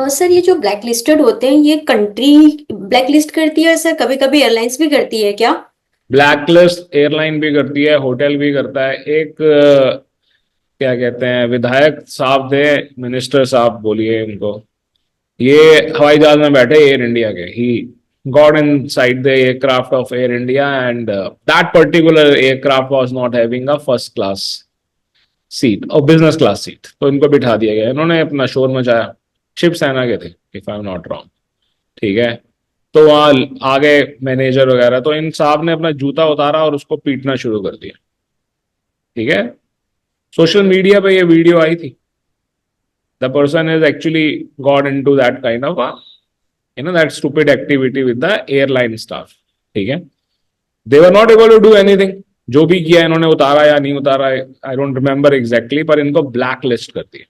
Sir ये जो black listed होते हैं ये कंट्री ब्लैक लिस्ट करती है सर, कभी कभी एयरलाइंस भी करती है क्या? ब्लैकलिस्ट एयरलाइन भी करती है, होटल भी करता है। एक क्या कहते हैं, विधायक साहब थे, मिनिस्टर साहब बोलिए उनको, ये हवाई जहाज में बैठे एयर इंडिया के, he got in side the aircraft of air India and that particular aircraft was not having a first class seat और बिजनेस क्लास सीट, तो इनको बिठा दिया गया। इन्होंने अपना शोर मचाया, शिवसेना के थे if I am not wrong, ठीक है। तो वहां आ गए मैनेजर वगैरह, तो इन साहब ने अपना जूता उतारा और उसको पीटना शुरू कर दिया, ठीक है। सोशल मीडिया पे ये वीडियो आई थी। The person is actually got into that kind of that stupid activity with the airline staff, ठीक है। They were not able to do anything. जो भी किया इन्होंने, उतारा या नहीं उतारा, आई डोंट रिमेंबर एग्जैक्टली, पर इनको ब्लैक लिस्ट कर दिया।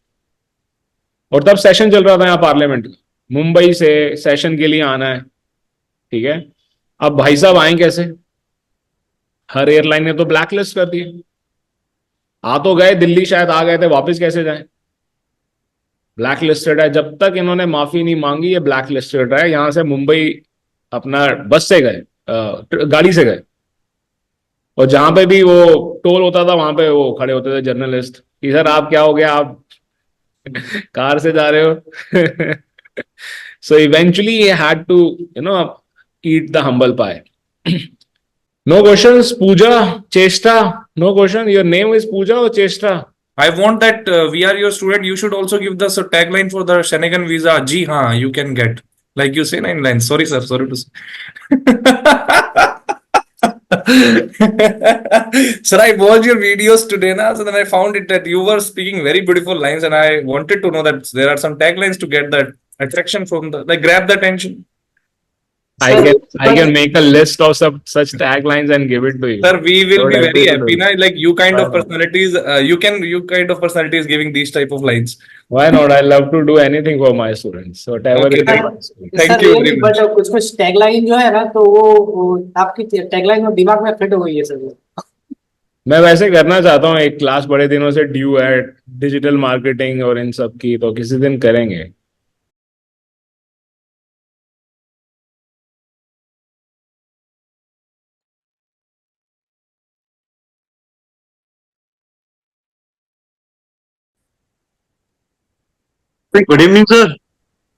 और तब सेशन चल रहा था यहाँ पार्लियामेंट का, मुंबई से सेशन के लिए आना है, ठीक है। अब भाई साहब आए कैसे? हर एयरलाइन ने तो ब्लैक लिस्ट कर दिया। आ तो गए, दिल्ली शायद आ गए थे, वापस कैसे जाएं? ब्लैक लिस्टेड है। जब तक इन्होंने माफी नहीं मांगी, ये ब्लैक लिस्टेड है। यहां से मुंबई अपना बस से गए, गाड़ी से गए, और जहां पे भी वो टोल होता था वहां पे वो खड़े होते थे जर्नलिस्ट कि सर आप क्या हो गया, आप कार से जा रहे हो? सो इवेंचुअली ये had to eat the humble pie. No questions, Pooja, Cheshta. No question, your name is Pooja और Cheshta. I want that we are your student. You should also give the tagline for the Schengen Visa. Ji, हाँ, you can get. Like you say 9 lines. Sorry, sir. Sorry to say. Sir, I watched your videos today, na, so then I found it that you were speaking very beautiful lines, and I wanted to know that there are some taglines to get that attraction from the, like, grab the attention. I can make a list of some such taglines and give it to you. Sir, we will Don't be have very to happy, do na? it. Like you kind Why of not? personalities, you kind of personalities giving these type of lines. Why not? I love to do anything for my students. Whatever Okay, it thank, is. thank sir you ये very नहीं, much. But कुछ कुछ tagline जो है ना, तो वो आपकी टैगलाइन में दिमाग में फिट हो गई है सर वो। मैं वैसे करना चाहता हूँ एक क्लास, बड़े दिनों से ड्यू है डिजिटल मार्केटिंग और इन सब की, तो किसी दिन करेंगे। Good evening, sir.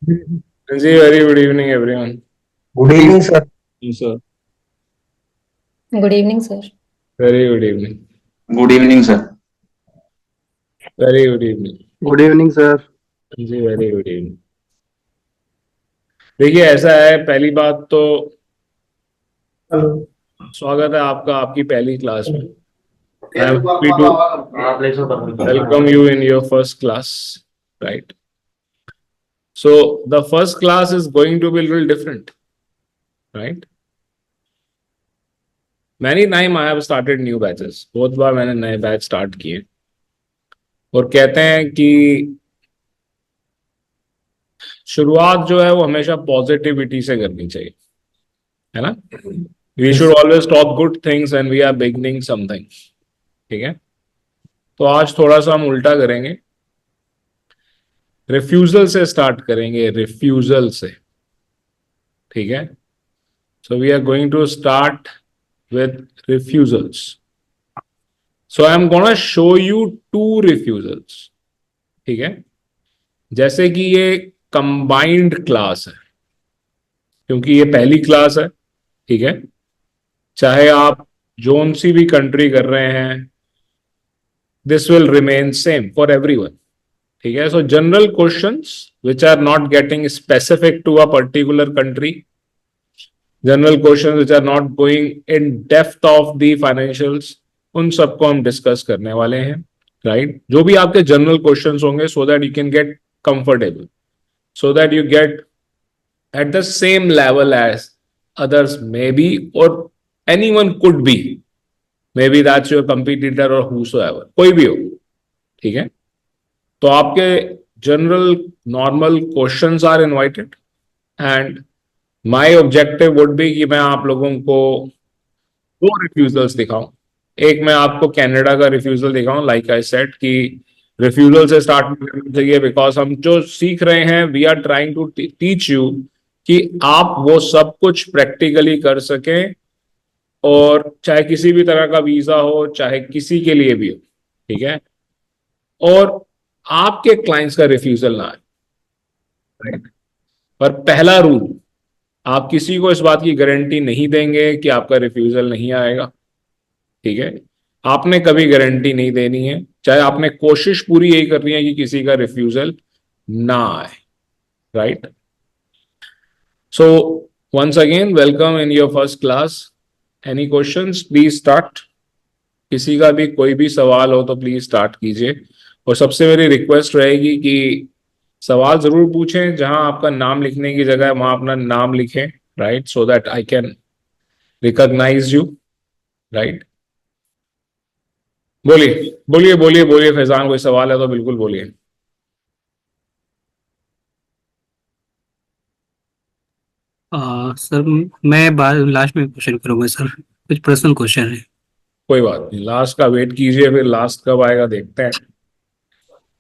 जी, very good evening everyone. Good evening, sir. Sir, good evening sir. Very good evening. Good evening, sir. Very good evening. Good evening, sir. जी, वेरी गुड इवनिंग। देखिए ऐसा है, पहली बात तो स्वागत है आपका आपकी पहली क्लास में। I am happy to welcome you in your first class, right? So the first class is going to be a little different, right? Many time I have started new batches. बहुत बार मैंने नए batch start किए और कहते हैं कि शुरुआत जो है वो हमेशा पॉजिटिविटी से करनी चाहिए, है ना? We should always talk good things when we are beginning something, ठीक है? तो आज थोड़ा सा हम उल्टा करेंगे, रिफ्यूजल से स्टार्ट करेंगे, रिफ्यूजल से, ठीक है? So we are going to start with refusals. So I am gonna show you two refusals, ठीक है? जैसे कि ये कंबाइंड क्लास है, क्योंकि ये पहली क्लास है, ठीक है? चाहे आप जोन सी भी कंट्री कर रहे हैं, this will remain same for everyone, ठीक है? So general questions which are not getting specific to a particular country, general question which are not going in depth of the financials, उन सबको हम discuss करने वाले हैं, राइट? जो भी आपके जनरल क्वेश्चंस होंगे, so that you can get comfortable, so that you get at the same level as others maybe, or anyone could be, maybe that's your competitor or whosoever, कोई भी हो, ठीक है? तो आपके general normal questions are invited and my objective would be कि मैं आप लोगों को दो रिफ्यूजल्स दिखाऊं। एक मैं आपको कनाडा का रिफ्यूजल दिखाऊं, लाइक आई सेड कि रिफ्यूजल से स्टार्ट करना चाहिए, बिकॉज हम जो सीख रहे हैं we are trying to teach you कि आप वो सब कुछ प्रैक्टिकली कर सकें, और चाहे किसी भी तरह का वीजा हो, चाहे किसी के लिए भी हो, ठीक है, और आपके क्लाइंट्स का रिफ्यूजल ना आए। पर पहला रूल, आप किसी को इस बात की गारंटी नहीं देंगे कि आपका रिफ्यूजल नहीं आएगा, ठीक है। आपने कभी गारंटी नहीं देनी है, चाहे आपने कोशिश पूरी यही करनी है कि किसी का रिफ्यूजल ना आए, right. So once again welcome in your first class. Any questions please start. किसी का भी कोई भी सवाल हो तो प्लीज स्टार्ट कीजिए, और सबसे मेरी रिक्वेस्ट रहेगी कि सवाल जरूर पूछें, जहां आपका नाम लिखने की जगह है वहां अपना नाम लिखें, right, so that I can recognise you, right. बोलिए बोलिए बोलिए बोलिए फैजान, कोई सवाल है तो बिल्कुल बोलिए। सर मैं लास्ट में क्वेश्चन करूंगा सर, कुछ पर्सनल क्वेश्चन है। कोई बात नहीं, लास्ट का वेट कीजिए, फिर लास्ट कब आएगा देखते हैं।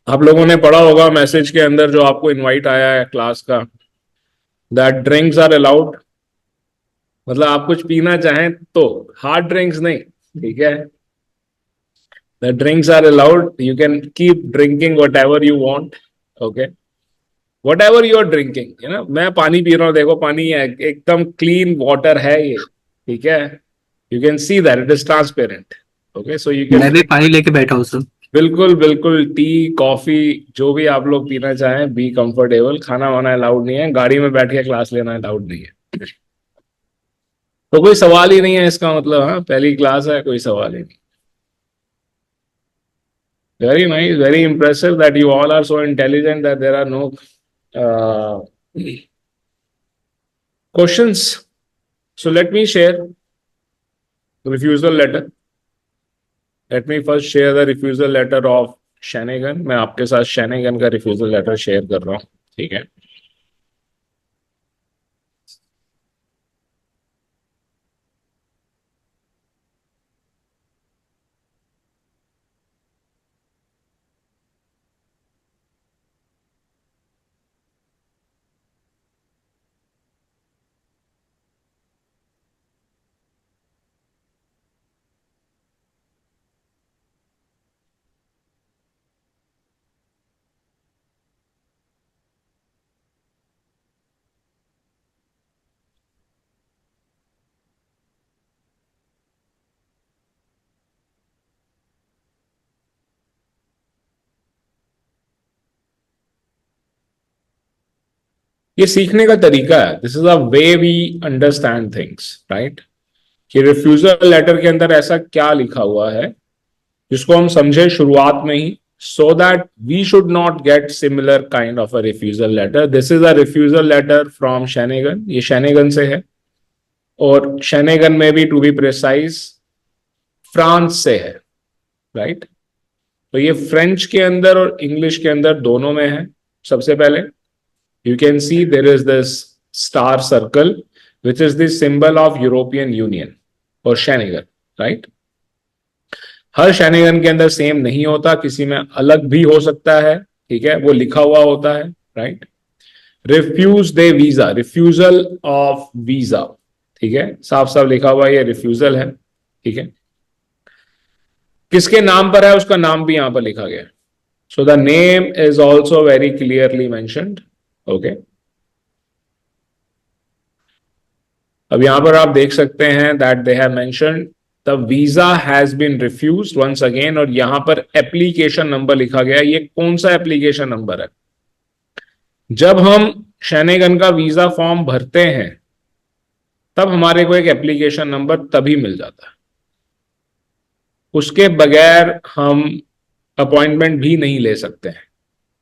आप लोगों ने पढ़ा होगा मैसेज के अंदर जो आपको इनवाइट आया है क्लास का, दैट ड्रिंक्स आर अलाउड, मतलब आप कुछ पीना चाहें तो, हार्ड ड्रिंक्स नहीं, ठीक है। The drinks are allowed, you can keep drinking whatever you want, okay, whatever you are drinking, है ना। मैं पानी पी रहा हूँ, देखो पानी है, एकदम क्लीन वाटर है ये, ठीक है, you can see that it is transparent, okay, so you मैं भी कैन, पानी लेके बैठा हूँ सर। बिल्कुल बिल्कुल, टी कॉफी जो भी आप लोग पीना चाहें, बी कंफर्टेबल। खाना वाना अलाउड नहीं है, गाड़ी में बैठ के क्लास लेना अलाउड नहीं है। तो कोई सवाल ही नहीं है इसका मतलब, हाँ पहली क्लास है, कोई सवाल ही नहीं। Very nice, very impressive that you all are so intelligent that there are no questions. So let me share refusal letter. Let me first share the refusal letter of Schengen. मैं आपके साथ Schengen का refusal letter share कर रहा हूँ, ठीक है। ये सीखने का तरीका है, this is a way we understand things, right. कि रिफ्यूजल लेटर के अंदर ऐसा क्या लिखा हुआ है जिसको हम समझे शुरुआत में ही, so that we should not get similar kind of a refusal letter. This is a refusal letter from Schengen, ये शेनेगन से है, और शेनेगन में भी टू बी प्रिसाइज फ्रांस से है, राइट। तो ये फ्रेंच के अंदर और इंग्लिश के अंदर दोनों में है। सबसे पहले you can see there is this star circle which is the symbol of European Union और शेनेगन, राइट। हर शेनेगन के अंदर सेम नहीं होता, किसी में अलग भी हो सकता है, ठीक है, वो लिखा हुआ होता है, right. Refuse the visa, refusal of visa, ठीक है, साफ साफ लिखा हुआ ये रिफ्यूजल है, ठीक है। किसके नाम पर है उसका नाम भी यहां पर लिखा गया, so the name is also very clearly mentioned, okay. अब यहां पर आप देख सकते हैं that they have mentioned the visa has been refused once again, और यहां पर एप्लीकेशन नंबर लिखा गया। ये कौन सा एप्लीकेशन नंबर है? जब हम शेनेगन का वीजा फॉर्म भरते हैं तब हमारे को एक एप्लीकेशन नंबर तभी मिल जाता है, उसके बगैर हम अपॉइंटमेंट भी नहीं ले सकते हैं।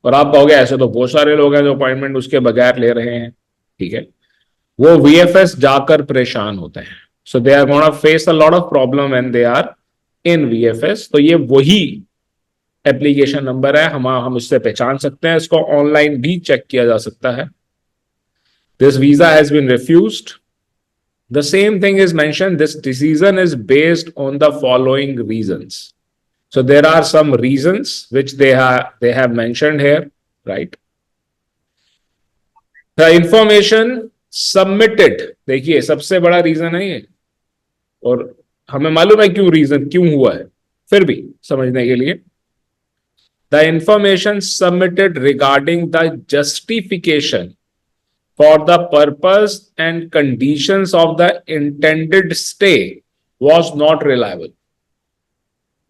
और आप कहोगे ऐसे तो बहुत सारे लोग हैं जो अपॉइंटमेंट उसके बगैर ले रहे हैं, ठीक है, वो वीएफएस जाकर परेशान होते हैं, so they are gonna face a lot of problem when they are in VFS. तो ये वही एप्लीकेशन नंबर है, हम इससे पहचान सकते हैं, इसको ऑनलाइन भी चेक किया जा सकता है। This visa has been refused, the same thing is mention, this decision is based on the following reasons. So there are some reasons which they have mentioned here, right? The information submitted, देखिए सबसे बड़ा reason है ये, और हमें मालूम है क्यों हुआ है, फिर भी समझने के लिए, the information submitted regarding the justification for the purpose and conditions of the intended stay was not reliable.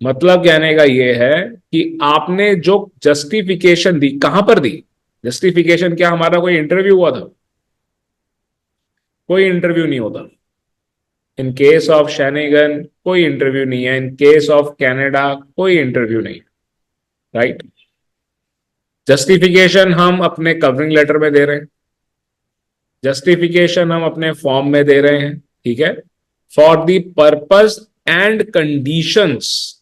मतलब कहने का यह है कि आपने जो जस्टिफिकेशन दी, कहां पर दी जस्टिफिकेशन? क्या हमारा कोई इंटरव्यू हुआ था? कोई इंटरव्यू नहीं होता। इन केस ऑफ शेनेगन कोई इंटरव्यू नहीं है, इन केस ऑफ कनाडा कोई इंटरव्यू नहीं, राइट? जस्टिफिकेशन हम अपने कवरिंग लेटर में दे रहे हैं, जस्टिफिकेशन हम अपने फॉर्म में दे रहे हैं, ठीक है? For the purpose and conditions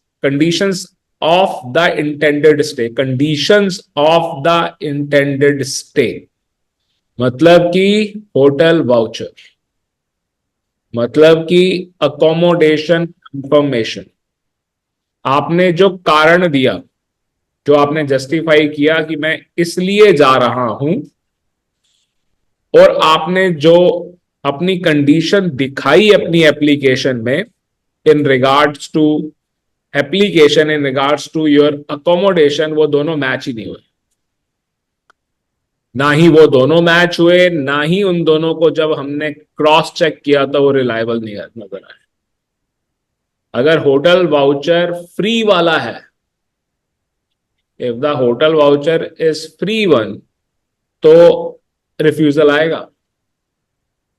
of the intended stay, conditions of the intended stay मतलब कि होटल वाउचर, मतलब कि अकोमोडेशन इंफॉर्मेशन, आपने जो कारण दिया, जो आपने जस्टिफाई किया कि मैं इसलिए जा रहा हूं, और आपने जो अपनी कंडीशन दिखाई अपनी एप्लीकेशन में in regards to application, in regards to your accommodation, वो दोनों मैच ही नहीं हुए। ना ही वो दोनों मैच हुए, ना ही उन दोनों को जब हमने क्रॉस चेक किया तो वो रिलायबल नहीं नजर आए। अगर होटल वाउचर फ्री वाला है, if the hotel voucher is free one, तो रिफ्यूजल आएगा।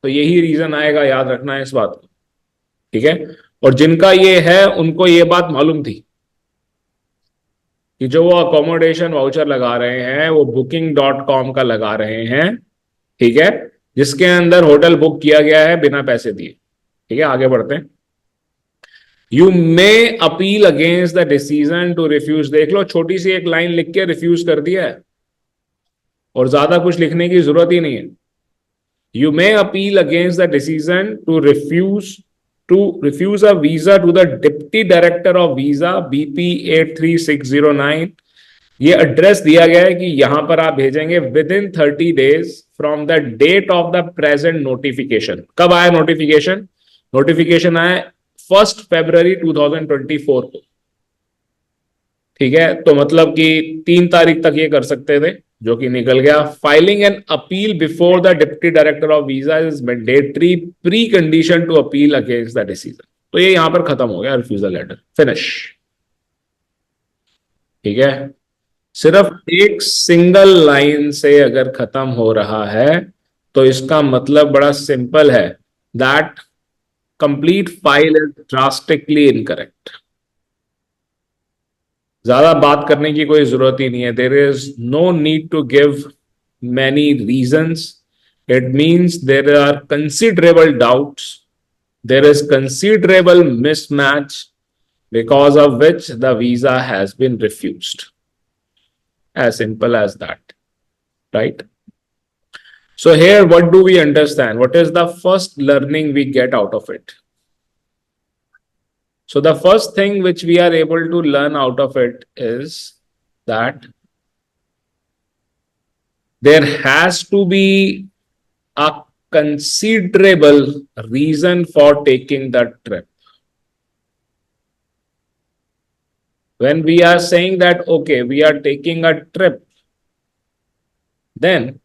तो यही रीजन आएगा, याद रखना है इस बात को, ठीक है? और जिनका ये है उनको ये बात मालूम थी कि जो वो अकोमोडेशन वाउचर लगा रहे हैं वो booking.com का लगा रहे हैं, ठीक है, जिसके अंदर होटल बुक किया गया है बिना पैसे दिए, ठीक है? आगे बढ़ते हैं। You may appeal against the decision to refuse, देख लो छोटी सी एक लाइन लिख के रिफ्यूज कर दिया है, और ज्यादा कुछ लिखने की जरूरत ही नहीं है। You may appeal against the decision to refuse a visa to the Deputy Director of Visa BP 83609। ये एड्रेस दिया गया है कि यहां पर आप भेजेंगे within 30 days from the date of the present notification. कब आया नोटिफिकेशन? नोटिफिकेशन आया 1 February 2024 को, ठीक है? तो मतलब कि 3 तारीख तक ये कर सकते थे, जो कि निकल गया। Filing an appeal before the deputy director of visa is mandatory pre condition to appeal against the decision. तो ये यहां पर खत्म हो गया, रिफ्यूजल लेटर फिनिश, ठीक है? सिर्फ एक सिंगल लाइन से अगर खत्म हो रहा है तो इसका मतलब बड़ा सिंपल है, that complete file is drastically incorrect. ज्यादा बात करने की कोई जरूरत ही नहीं है। There is no need to give many reasons. It means there are considerable doubts, there is considerable mismatch because of which the visa has been refused. As simple as that, right? So here, what do we understand? What is the first learning we get out of it? So the first thing which we are able to learn out of it is that there has to be a considerable reason for taking the trip. When we are saying that, okay, we are taking a trip, then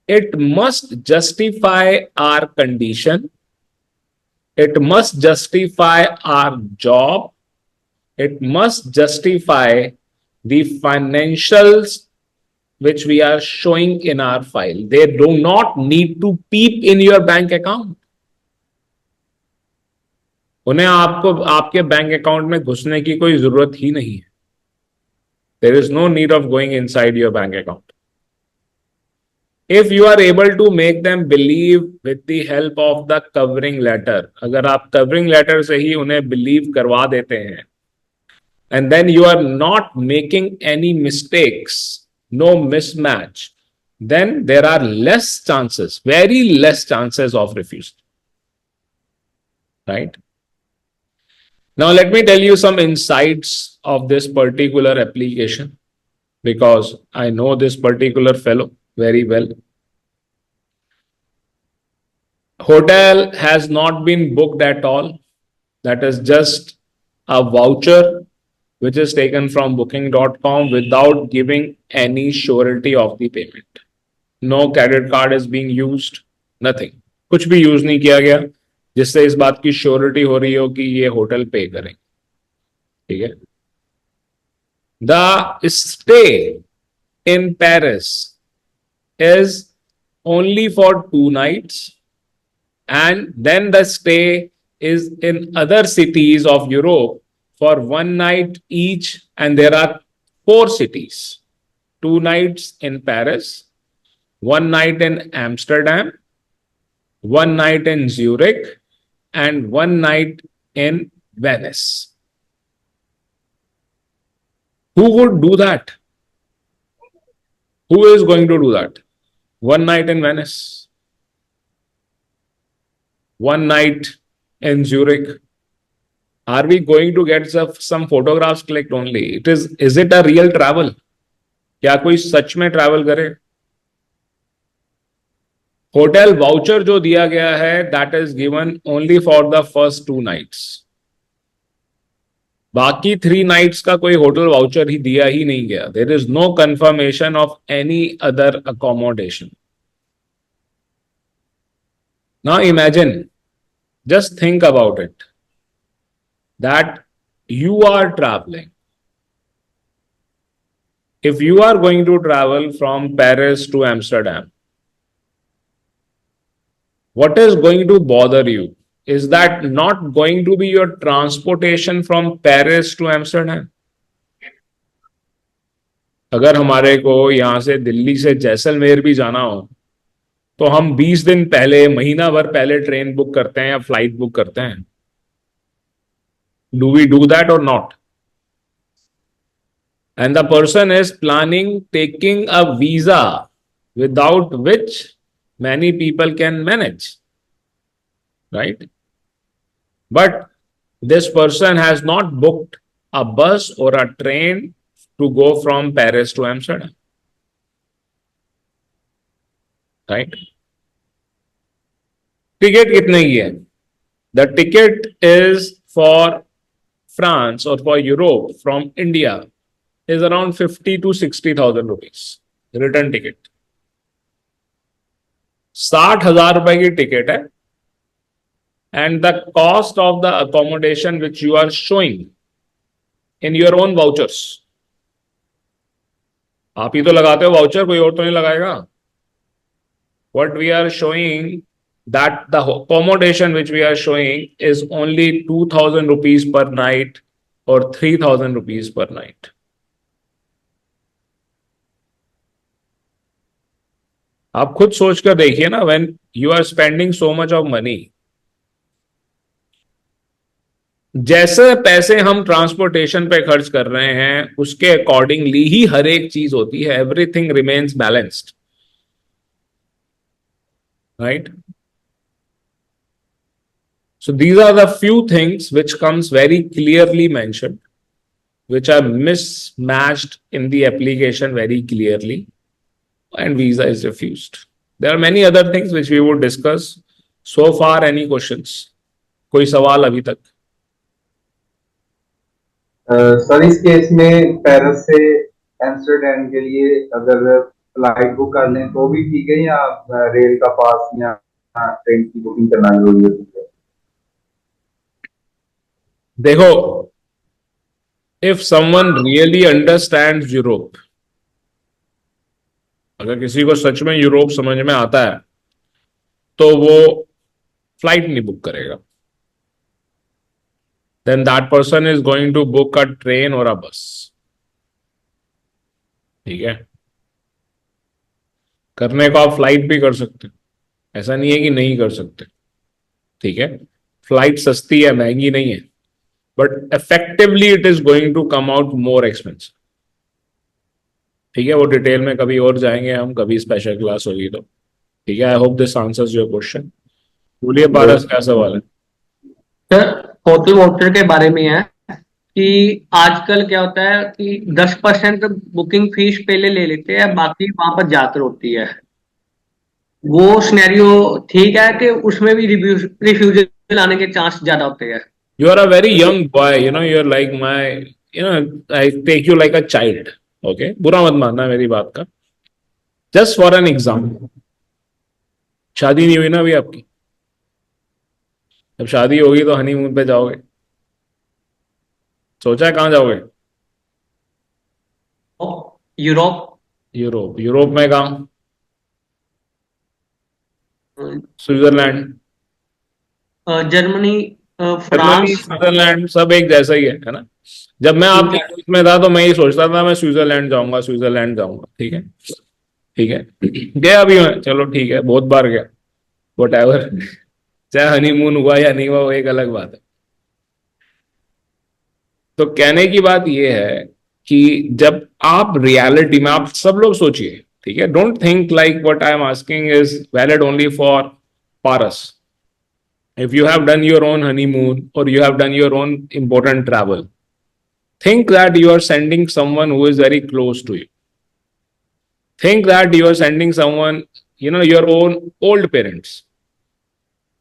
it must justify our condition, it must justify our job, it must justify the financials which we are showing in our file. They do not need to peep in your bank account. उन्हें आपको आपके bank account में घुसने की कोई जरूरत ही नहीं है। There is no need of going inside your bank account. If you are able to make them believe with the help of the covering letter, अगर आप covering letter से ही उन्हें believe करवा देते हैं, and then you are not making any mistakes, no mismatch, then there are less chances, very less chances of refusal, right? Now, let me tell you some insights of this particular application because I know this particular fellow very well. Hotel has not been booked at all. That is just a voucher which is taken from booking.com without giving any surety of the payment. No credit card is being used, nothing. कुछ भी use नहीं किया गया जिससे इस बात की surety हो रही हो कि ये होटल पे करेंगे. ठीक है. The stay in Paris is only for 2 nights, and then the stay is in other cities of Europe for 1 night each, and there are 4 cities. 2 nights in Paris, 1 night in Amsterdam, 1 night in Zurich, and 1 night in Venice. Who would do that? Who is going to do that? 1 night in Venice, 1 night in Zurich. Are we going to get some photographs clicked only? Is it a real travel? क्या कोई सच में travel करे? Hotel voucher जो दिया गया है that is given only for the first 2 nights. बाकी 3 nights का कोई होटल वाउचर ही दिया ही नहीं गया. There is no confirmation of any other accommodation. Now imagine, just think about it, that you are traveling. If you are going to travel from Paris to Amsterdam, what is going to bother you? Is that not going to be your transportation from Paris to Amsterdam? अगर हमारे को यहां से दिल्ली से जैसलमेर भी जाना हो तो हम 20 दिन पहले, महीना भर पहले ट्रेन बुक करते हैं या फ्लाइट बुक करते हैं. Do we do that or not? And the person is planning taking a visa without which many people can manage, right? But this person has not booked a bus or a train to go from Paris to Amsterdam, right? Ticket कितने की है? The ticket is for France or for Europe from India is around 50 to 60,000 rupees. Return ticket. 60,000 रुपए की ticket है. And the cost of the accommodation which you are showing in your own vouchers. आप ही तो लगाते हो voucher, कोई और तो नहीं लगाएगा. What we are showing, that the accommodation which we are showing is only 2,000 rupees per night or 3,000 rupees per night. आप खुद सोच कर देखिए ना, when you are spending so much of money, जैसे पैसे हम ट्रांसपोर्टेशन पे खर्च कर रहे हैं उसके अकॉर्डिंगली ही हर एक चीज होती है. Everything remains balanced, right? So these are the few things which comes very clearly mentioned, which are mismatched in the application very clearly, and visa is refused. There are many other things which we would discuss. So far, any questions? कोई सवाल अभी तक? Sir इस case में Paris से Amsterdam के लिए अगर फ्लाइट बुक कर लें तो भी ठीक है, या रेल का पास या ट्रेन की बुकिंग करना जरूरी होती है? देखो, if someone really understands Europe, अगर किसी को सच में यूरोप समझ में आता है तो वो फ्लाइट नहीं बुक करेगा. Then that person is going to book a train or a bus. ठीक है. करने को आप फ्लाइट भी कर सकते, ऐसा नहीं है कि नहीं कर सकते. ठीक है, फ्लाइट सस्ती है, महंगी नहीं है, but effectively it is going to come out more expensive. ठीक है, वो डिटेल में कभी और जाएंगे हम, कभी स्पेशल क्लास होगी तो. ठीक है, I hope this answers your question. बोलिए पारस, क्या सवाल है? सर होटल वोटर के बारे में है कि आजकल क्या होता है कि 10% बुकिंग फीस पहले ले लेते हैं, बाकी वहां पर जाकर होती है। वो सिनेरियो ठीक है कि उसमें भी रिफ्यूजल आने के चांस ज्यादा होते हैं? You are a very young boy, you know, you're like my, you know, I take you like a child. Okay? बुरा मत मानना मेरी बात का. Just for an example. शादी नहीं हुई ना अभी आपकी? जब शादी होगी तो हनीमून पे जाओगे. सोचा है कहाँ जाओगे? यूरोप। यूरोप. यूरोप में कहाँ? Switzerland. Germany, Germany, France. Switzerland सब एक जैसा ही है ना? जब मैं आपके क्लास में था तो मैं ये सोचता था मैं स्विट्जरलैंड जाऊंगा, स्विट्जरलैंड जाऊंगा. ठीक है, ठीक है. गया भी मैं, चलो ठीक है, बहुत बार गया. What ever. चाहे हनीमून हुआ या नहीं हुआ वो एक अलग बात है. तो कहने की बात यह है कि जब आप रियलिटी में, आप सब लोग सोचिए, ठीक है, don't think like what I am asking is valid only for Paras. If you have done your own honeymoon or you have done your own important travel, think that you are sending someone who is very close to you. Think that you are sending someone, you know, your own old parents.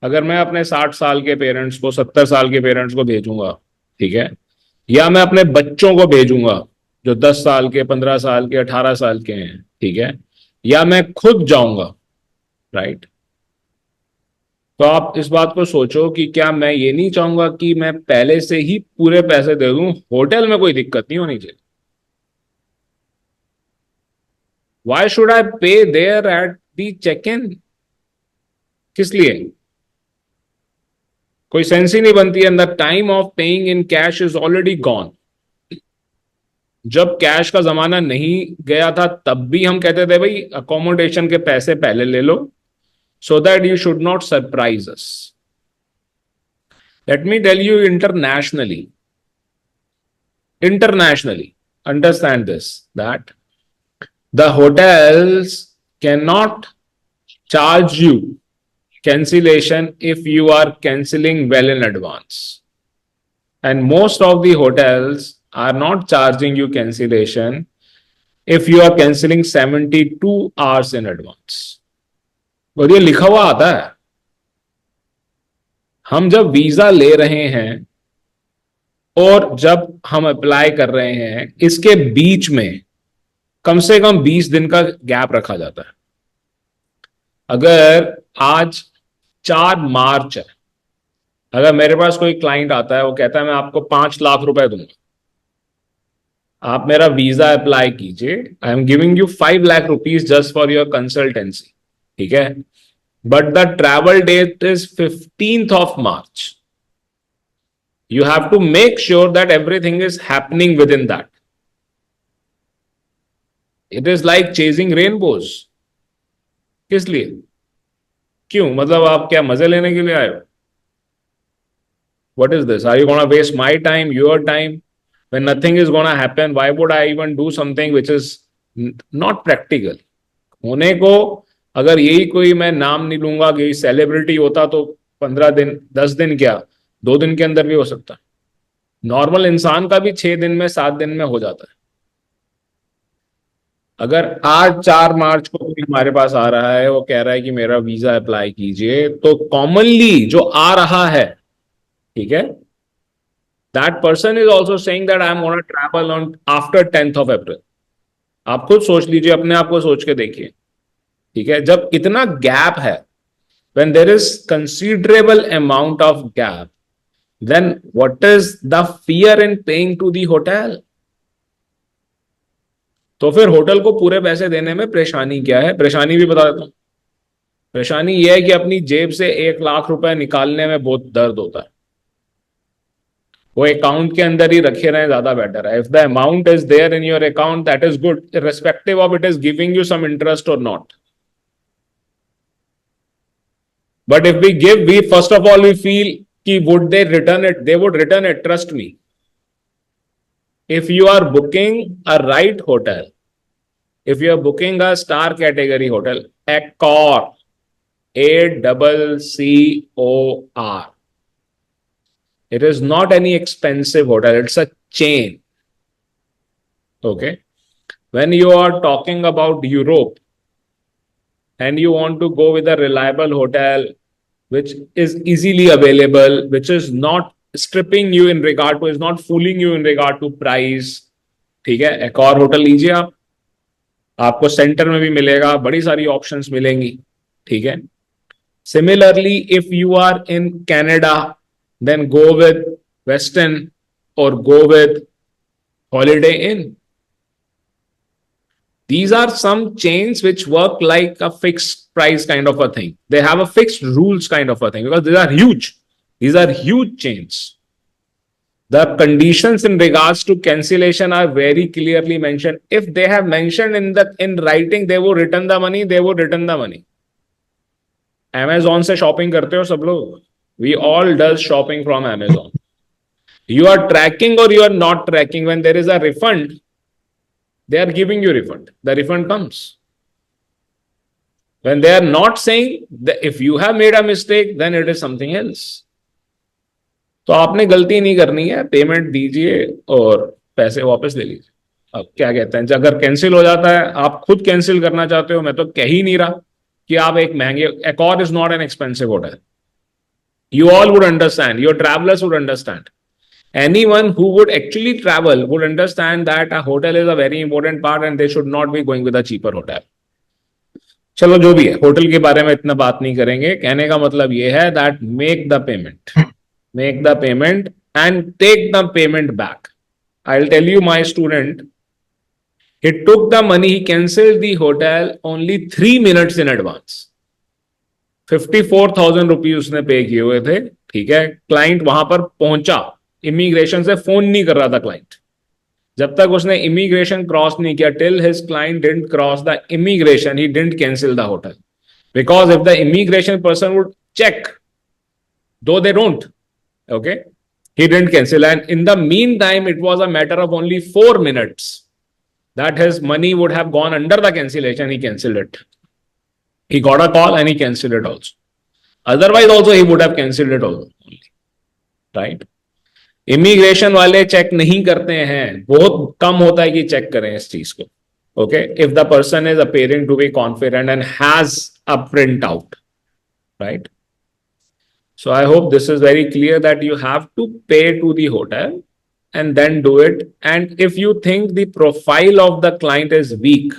अगर मैं अपने 60 साल के parents को 70 साल के parents को भेजूंगा, ठीक है, या मैं अपने बच्चों को भेजूंगा जो 10 साल के, 15 साल के, 18 साल के हैं, ठीक है, या मैं खुद जाऊंगा, राइट? तो आप इस बात को सोचो कि क्या मैं ये नहीं चाहूंगा कि मैं पहले से ही पूरे पैसे दे दूं, होटल में कोई दिक्कत नहीं होनी चाहिए. Y should I pay there at the check in? किस लिए? कोई सेंस ही नहीं बनती है. The time of paying in cash is already gone. जब कैश का जमाना नहीं गया था तब भी हम कहते थे भाई अकोमोडेशन के पैसे पहले ले लो, so that you should not surprise us. Let me tell you internationally, understand this, that the hotels cannot charge you cancellation if you are canceling well in advance. And most of the hotels are not charging you cancellation if you are canceling 72 hours in advance. और ये लिखा हुआ आता है. हम जब visa ले रहे हैं और जब हम अप्लाई कर रहे हैं, इसके बीच में कम से कम 20 दिन का गैप रखा जाता है. अगर आज 4 मार्च है, अगर मेरे पास कोई क्लाइंट आता है, वो कहता है मैं आपको 5 लाख रुपए दूंगा, आप मेरा वीजा अप्लाई कीजिए, I am giving you 5 lakh rupees just for your consultancy, ठीक है, but the travel date is 15th of March. You have to make sure that everything is happening within that. It is like chasing rainbows. किस लिए? क्यों? मतलब आप क्या मजे लेने के लिए आए हो? What is this? Are you going to waste my time, your time, when nothing is going to happen? Why would I even do something which is not practical? होने को अगर यही कोई मैं नाम नहीं लूंगा कि सेलिब्रिटी होता तो 15 दिन, 10 दिन, क्या 2 दिन के अंदर भी हो सकता है. नॉर्मल इंसान का भी 6 दिन में, 7 दिन में हो जाता है. अगर आज 4 मार्च को कोई हमारे पास आ रहा है, वो कह रहा है कि मेरा वीजा अप्लाई कीजिए, तो कॉमनली जो आ रहा है, ठीक है, that person is also saying that I am gonna travel on after 10th of April. आप खुद सोच लीजिए, अपने आप को सोच के देखिए, ठीक है. जब इतना गैप है, when there is considerable amount of gap, then what is the fear in paying to the hotel? तो फिर होटल को पूरे पैसे देने में परेशानी क्या है? परेशानी भी बता देता हूं. परेशानी यह है कि अपनी जेब से 1 लाख रुपए निकालने में बहुत दर्द होता है. वो अकाउंट के अंदर ही रखे रहे ज्यादा बेटर है. If the amount is there in your account, that is good, irrespective of it is giving you some interest or not. But if we give, we first of all we feel कि would they return it? They would return it. Trust me. If you are booking a right hotel, if you are booking a star category hotel, Accor, ACCOR. It is not any expensive hotel. It's a chain. Okay. When you are talking about Europe and you want to go with a reliable hotel, which is easily available, which is not stripping you in regard to, is not fooling you in regard to price. ठीक है, एक और hotel लीजिए आप, आपको centre में भी मिलेगा, बड़ी सारी ऑप्शंस मिलेंगी. ठीक है. Similarly, if you are in Canada, then go with Westin or go with Holiday Inn. These are some chains which work like a fixed price kind of a thing. They have a fixed rules kind of a thing because these are huge. These are huge chains. The conditions in regards to cancellation are very clearly mentioned. If they have mentioned in writing, they will return the money. They will return the money. Amazon से shopping करते हो सब लोग. We all does shopping from Amazon. You are tracking or you are not tracking. When there is a refund, they are giving you refund. The refund comes. When they are not saying that if you have made a mistake, then it is something else. तो आपने गलती नहीं करनी है, payment दीजिए और पैसे वापस ले लीजिए. अब क्या कहते हैं, अगर कैंसिल हो जाता है, आप खुद कैंसिल करना चाहते हो, मैं तो कह ही नहीं रहा कि आप एक महंगे, Accor is not an expensive hotel. You all would understand, your travelers would understand. Anyone who would actually travel would understand that a hotel is a very important part and they should not be going with a cheaper hotel. चलो जो भी है, hotel के बारे में इतना बात नहीं करेंगे. कहने का मतलब ये है that make the payment and take the payment back. I'll tell you, my student, he took the money, he cancelled the hotel only 3 minutes in advance. 54,000 rupees उसने पे किए हुए थे. ठीक है. क्लाइंट वहां पर पहुंचा, इमिग्रेशन से फोन नहीं कर रहा था क्लाइंट. जब तक उसने इमिग्रेशन क्रॉस नहीं किया, till his client didn't cross the immigration, he didn't cancel the hotel. Because if the immigration person would check, though they don't, okay, he didn't cancel, and in the meantime it was a matter of only 4 minutes that his money would have gone under the cancellation. He cancelled it. He got a call and he cancelled it also. Otherwise also he would have cancelled it also, right? Immigration वाले check नहीं करते हैं, बहुत कम होता है कि check करें इस चीज को. Okay, if the person is appearing to be confident and has a print out, right? So I hope this is very clear that you have to pay to the hotel and then do it. And if you think the profile of the client is weak,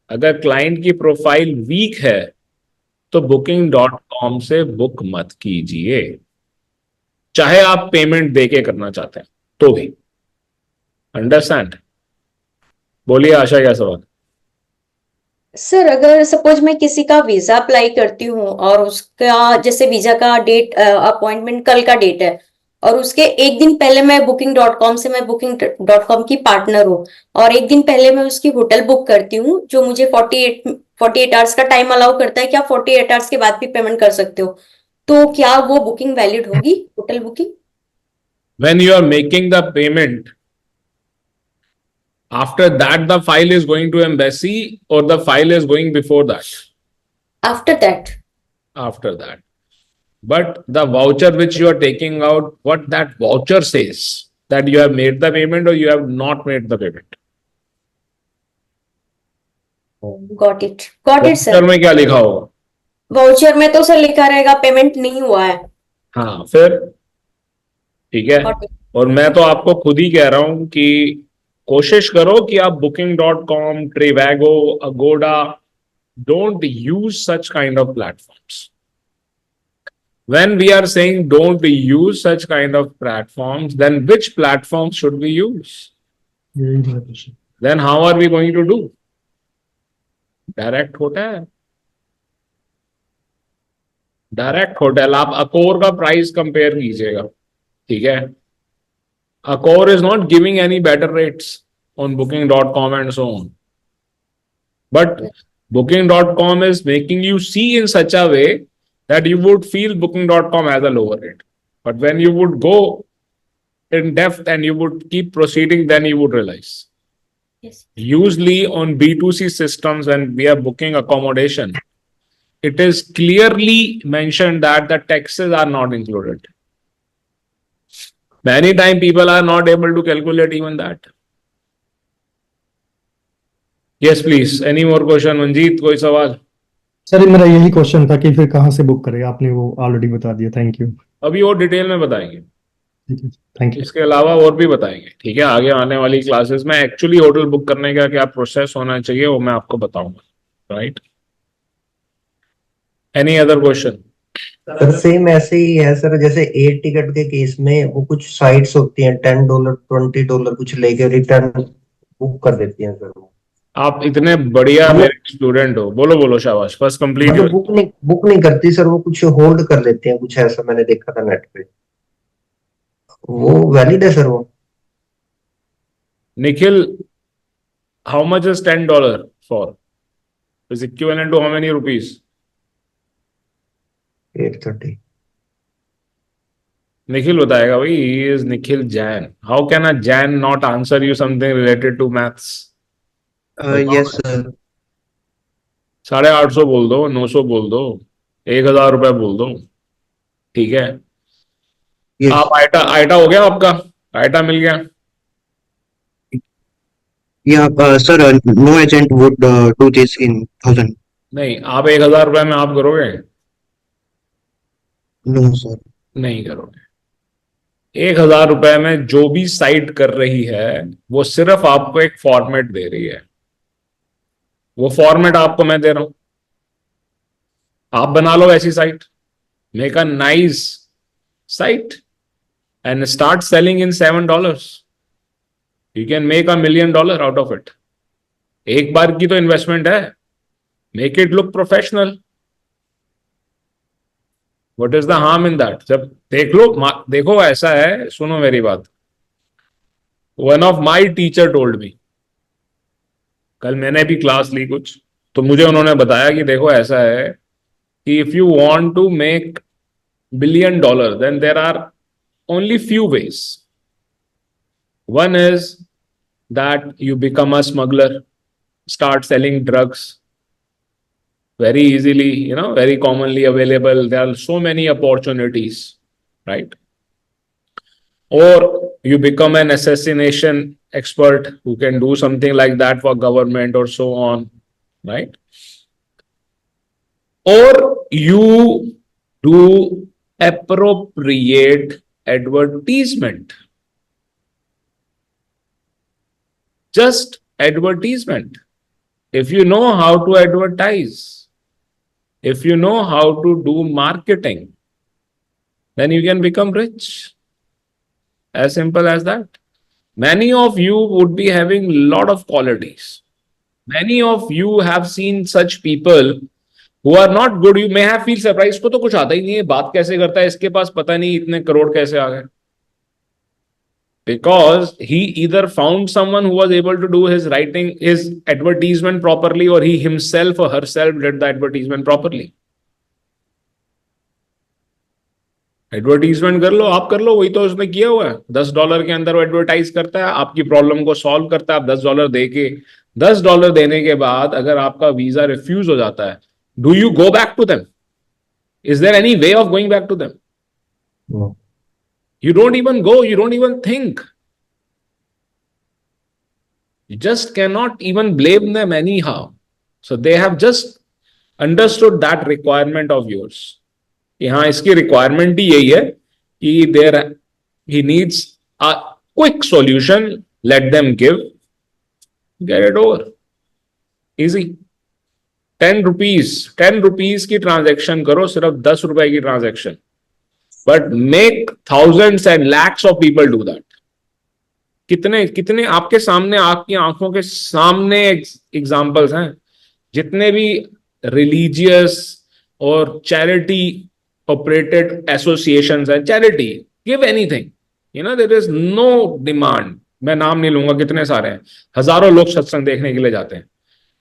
अगर client की profile weak है, तो booking.com से book मत कीजिए. चाहे आप payment देके करना चाहते हैं तो भी. अंडरस्टैंड? बोलिए आशा, क्या सवाल? सर, अगर सपोज मैं किसी का वीजा अप्लाई करती हूँ और उसका जैसे वीजा का डेट, अपॉइंटमेंट कल का डेट है, और उसके एक दिन पहले मैं booking.com से, मैं booking.com की पार्टनर हूँ, और एक दिन पहले मैं उसकी होटल बुक करती हूँ जो मुझे 48 आवर्स का टाइम अलाउ करता है कि आप 48 आवर्स के बाद भी पेमेंट कर सकते हो, तो क्या वो बुकिंग वैलिड होगी, hotel booking? When you are making the payment, after that the file is going to embassy or the file is going before that? After that. After that. But the voucher which you are taking out, what that voucher says, that you have made the payment or you have not made the payment? Got it sir. Voucher में क्या लिखा होगा? Voucher में तो sir लिखा रहेगा payment नहीं हुआ है. हाँ, फिर ठीक है. और मैं तो आपको खुद ही कह रहा हूं कि कोशिश करो कि आप booking.com, Trivago, Agoda, don't use such kind of platforms. When we are saying don't use such kind of platforms, then which platforms should we use? Then how are we going to do? Direct hotel. Direct hotel आप Accor का price compare कीजिएगा. ठीक है. Accor is not giving any better rates on booking.com and so on. But booking.com is making you see in such a way that you would feel booking.com has a lower rate. But when you would go in depth and you would keep proceeding, then you would realize. Yes. Usually on B2C systems, when we are booking accommodation, it is clearly mentioned that the taxes are not included. Many time people are not able to calculate even that. Yes, please. Any more question? Manjeet, कोई सवाल? Sir मेरा यही question था कि फिर कहाँ से book करेगा, आपने वो ऑलरेडी बता दिया, थैंक यू। अभी और डिटेल में बताएंगे, ठीक है, थैंक यू। इसके अलावा और भी बताएंगे, ठीक है, आगे आने वाली क्लासेस में एक्चुअली होटल बुक करने का क्या प्रोसेस होना चाहिए वो मैं आपको बताऊंगा, right? Any other question? Sir same ऐसे ही है सर, जैसे एयर टिकट के केस में वो कुछ साइट्स होती हैं $10 $20 कुछ लेके रिटर्न बुक कर देती हैं सर वो। आप इतने बढ़िया मेरे स्टूडेंट हो, बोलो बोलो, शाबाश, फर्स्ट कंप्लीट। मतलब बुक नहीं करती सर, वो कुछ होल्ड कर लेते हैं, कुछ ऐसा मैंने देखा था नेट पे। वो वैलिड है सर वो? Nikhil, how much is $10 for? Is equivalent to how many rupees? 830। Nikhil बताएगा भाई, he is Nikhil Jain. How can a Jain not answer you something related to maths? Yes sir. 850 बोल दो, 900 बोल दो, 1000 रुपए बोल दो, ठीक है? यस आप आइटा आइटा हो गया आपका? आइटा मिल गया? या sir, no agent would do this in 1000। नहीं, आप 1000 रुपए में आप करोगे? No sir. नहीं करोगे। 1000 रुपए में जो भी साइट कर रही है वो सिर्फ आपको एक फॉर्मेट दे रही है। वो फॉर्मेट आपको मैं दे रहा हूं, आप बना लो ऐसी site, make a nice site and start selling in $7। You can make $1 million out of it. एक बार की तो इन्वेस्टमेंट है, make it look professional. What is the harm in that? जब देख लो, देखो ऐसा है, सुनो मेरी बात। One of my teacher told me, कल मैंने भी क्लास ली कुछ, तो मुझे उन्होंने बताया कि देखो ऐसा है कि if you want to make $1 billion then there are only few ways. One is that you become a smuggler, start selling drugs very easily, very commonly available. There are so many opportunities, right? Or you become an assassination expert who can do something like that for government or so on, right? Or you do appropriate advertisement. Just advertisement. If you know how to advertise, if you know how to do marketing, then you can become rich. As simple as that. Many of you would be having a lot of qualities. Many of you have seen such people who are not good. You may have feel surprised, इसको तो कुछ आता ही नहीं है, बात कैसे करता है, इसके पास पता नहीं इतने करोड़ कैसे आ गए. Because he either found someone who was able to do his writing, his advertisement properly, or he himself or herself did the advertisement properly. Advertisement कर लो, आप कर लो, वही तो उसने किया हुआ है. $10 के अंदर वो एडवर्टाइज करता है, आपकी प्रॉब्लम को सॉल्व करता है. आप $10 दे के, $10 देने के बाद अगर आपका वीजा रिफ्यूज हो जाता है, do you go back to them? Is there any way of going back to them? No. You don't even go, you don't even think. You just cannot even blame them anyhow. So they have just understood that requirement of yours. कि हाँ, इसकी requirement ही यही है कि he needs a quick solution, let them give, get it over. Easy. 10 rupees की transaction करो, सिर्फ 10 रुपए की transaction. But make thousands and lakhs of people do that. कितने कितने आपके सामने, आपकी आंखों के सामने एग्जाम्पल्स हैं. जितने भी रिलीजियस और चैरिटी ऑपरेटेड एसोसिएशंस हैं, charity, give anything, there is no demand. मैं नाम नहीं लूंगा, कितने सारे हैं, हजारों लोग सत्संग देखने के लिए जाते हैं.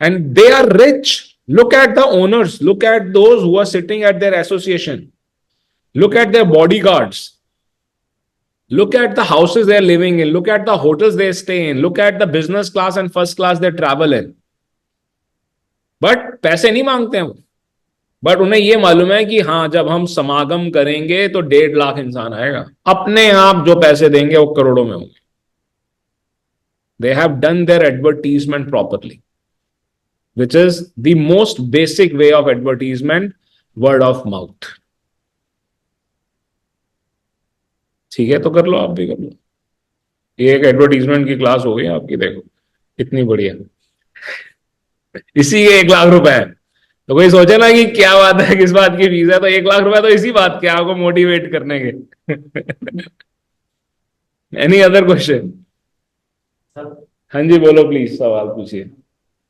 And they are rich. Look at the owners, look at those who are sitting at their association. Look at their bodyguards. Look at the houses they're living in. Look at the hotels they stay in. Look at the business class and first class they travel in. But पैसे नहीं मांगते हैं वो. But उन्हें ये मालूम है कि हाँ जब हम समागम करेंगे तो 1.5 लाख इंसान आएगा, अपने आप जो पैसे देंगे वो करोड़ों में होंगे. They have done their advertisement properly, which is the most basic way of advertisement, word of mouth. ठीक है, तो कर लो, आप भी कर लो. ये एक एडवर्टीजमेंट की क्लास हो गई आपकी, देखो इतनी बढ़िया. इसी के 1 लाख रुपए है. तो कोई सोचे ना कि क्या बात है, किस बात की फीस है, तो 1 लाख रुपए तो इसी बात के, आपको मोटिवेट करने के. Any other question? हाँ जी बोलो, प्लीज सवाल पूछिए.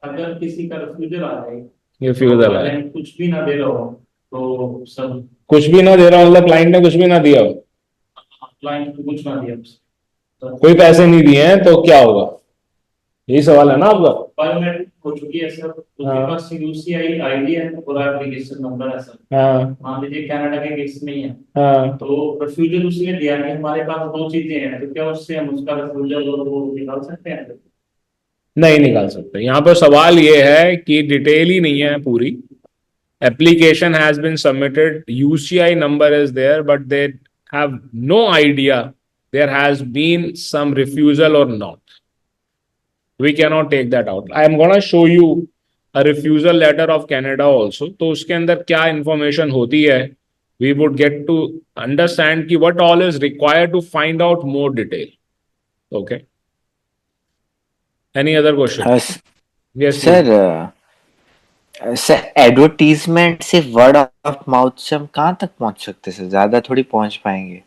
अगर किसी का रिफ्यूजल आ जाए, ये फ्यूजल है, क्लाइंट कुछ भी ना दे रहा हो, तो सब कुछ भी ना दे रहा मतलब क्लाइंट ने कुछ भी ना दिया हो, क्लाइंट को कुछ ना दिया, तो कोई पैसे नहीं दिए हैं, तो क्या होगा? यही सवाल है ना आपका? बायोमेट्रिक हो चुकी है सर, उसके हाँ. पास यूसीआई आईडी है और एप्लीकेशन नंबर है सर. हाँ. मान लीजिए कनाडा के केस में ही है, हाँ. तो रिफ्यूजल उसने दिया नहीं, हमारे पास दो चीजें हैं, तो क्या उससे हम उसका रिफ्यूजल और वो निकाल सकते हैं? नहीं निकाल सकते. यहाँ पर सवाल ये है कि डिटेल ही नहीं है पूरी. Application has been submitted, UCI number is there, but they have no idea there has been some refusal और not. We cannot take that out. I am gonna show you a refusal letter of Canada also. तो उसके अंदर क्या information होती है, we would get to understand कि what all is required to find out more detail. Okay. Any other question? Yes, sir sir advertisement से word of mouth से हम कहाँ तक पहुंच सकते हैं सर? ज्यादा थोड़ी पहुंच पाएंगे.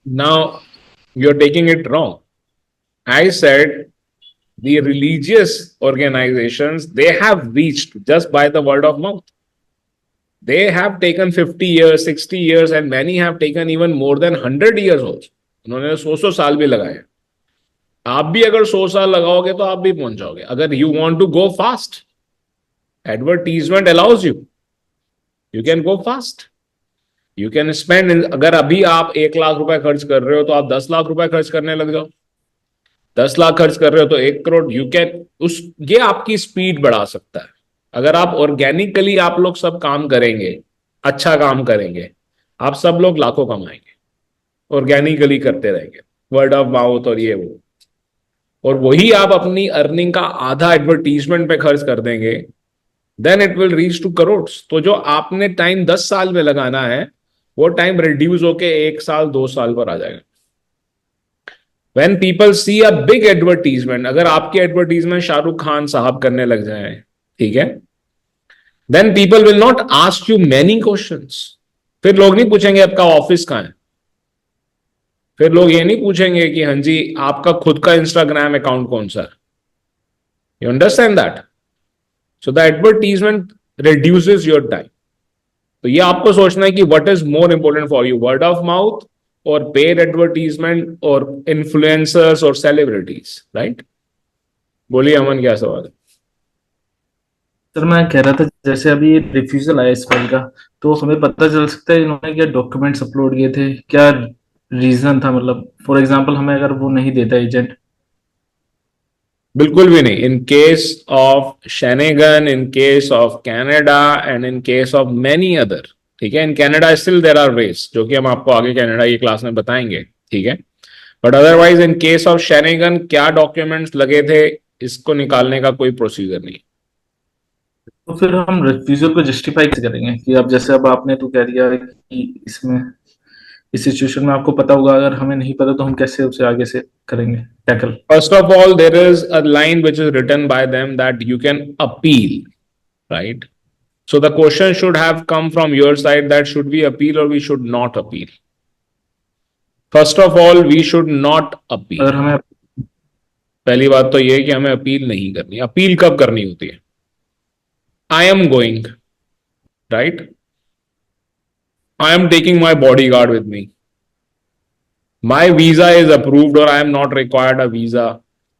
Now you're taking it wrong. I said the religious organizations, they have reached just by the word of mouth. They have taken 50 years, 60 years, and many have taken even more than 100 years also. उन्होंने 100 साल भी लगाए. आप भी अगर 100 साल लगाओगे तो आप भी पहुंच जाओगे. अगर you want to go fast, advertisement allows you, you can go fast. You can spend, अगर अभी आप 1 लाख रुपए खर्च कर रहे हो तो आप 10 लाख रुपए खर्च करने लग जाओ. 10 लाख खर्च कर रहे हो तो 1 करोड़. यू कैन उस, ये आपकी स्पीड बढ़ा सकता है. अगर आप ऑर्गेनिकली आप लोग सब काम करेंगे, अच्छा काम करेंगे, आप सब लोग लाखों कमाएंगे. ऑर्गेनिकली करते रहेंगे, वर्ड ऑफ माउथ और ये वो, और वही आप अपनी अर्निंग का आधा एडवर्टीजमेंट पे खर्च कर देंगे, then it will reach to crores. तो जो आपने टाइम 10 साल में लगाना है, वो टाइम रिड्यूस होके 1 साल 2 साल पर आ जाएगा. When people see a big advertisement, अगर आपके एडवर्टीजमेंट शाहरुख खान साहब करने लग जाए, ठीक है, then people will not ask you many questions. फिर लोग नहीं पूछेंगे आपका ऑफिस कहाँ है. फिर लोग ये नहीं पूछेंगे कि हाँ जी आपका खुद का इंस्टाग्राम अकाउंट कौन सा है. You understand that? So the advertisement reduces your time. तो ये आपको सोचना है कि what is more important for you, word of mouth और पेड एडवर्टीजमेंट और इन्फ्लुएंसर्स और सेलिब्रिटीज, राइट? बोलिए अमन, क्या सवाल है? सर मैं कह रहा था, जैसे अभी रिफ्यूजल आया इस फाइल का, तो हमें पता चल सकता है इन्होंने क्या डॉक्यूमेंट्स अपलोड किए थे, क्या रीजन था? मतलब फॉर एग्जांपल हमें अगर वो नहीं देता एजेंट. बिल्कुल भी नहीं. In case of Schengen, in case of Canada and in case of many other, ठीक है, in Canada still there are ways, जो कि हम आपको आगे कनाडा की क्लास में बताएंगे, ठीक है. But otherwise in case of Schengen क्या डॉक्यूमेंट्स लगे थे, इसको निकालने का कोई प्रोसीजर नहीं. तो फिर हम रिफ्यूजल को जस्टिफाई कैसे करेंगे? कि अब जैसे अब आपने तो कह दिया कि इसमें इस सिचुएशन में आपको पता होगा, अगर हमें नहीं पता तो हम कैसे उसे आगे से करेंगे tackle? First of all, there is a line which is written by them that you can appeal, right? So the question should have come from your side that should we appeal or we should not appeal. First of all, we should not appeal. अगर हमें पहली बात तो ये है कि हमें appeal नहीं करनी. अपील कब करनी होती है? I am going, right? I am taking my bodyguard with me. My visa is approved or I am not required a visa,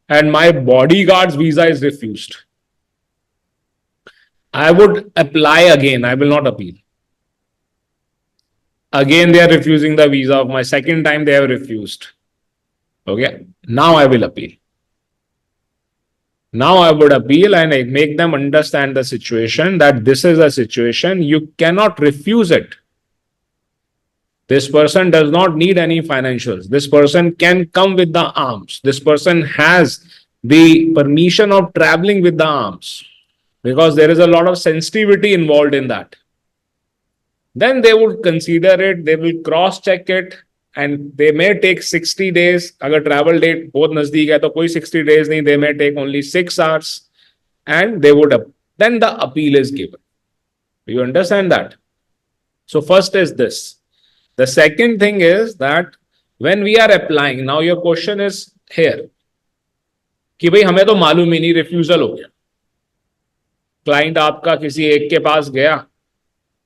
and my bodyguard's visa is refused. I would apply again. I will not appeal. Again, they are refusing the visa of my second time, they have refused. Okay. Now I will appeal. Now I would appeal and I make them understand the situation, that this is a situation, you cannot refuse it. This person does not need any financials. This person can come with the arms. This person has the permission of traveling with the arms, because there is a lot of sensitivity involved in that. Then they would consider it, they will cross check it, and they may take 60 days. Agar travel date बहुत नजदीक है तो कोई 60 days नहीं, they may take only 6 hours, and they would, then the appeal is given. Do you understand that? So first is this. The second thing is that when we are applying, now your question is here कि भाई हमें तो मालूम ही नहीं, refusal हो गया, client आपका किसी एक के पास गया,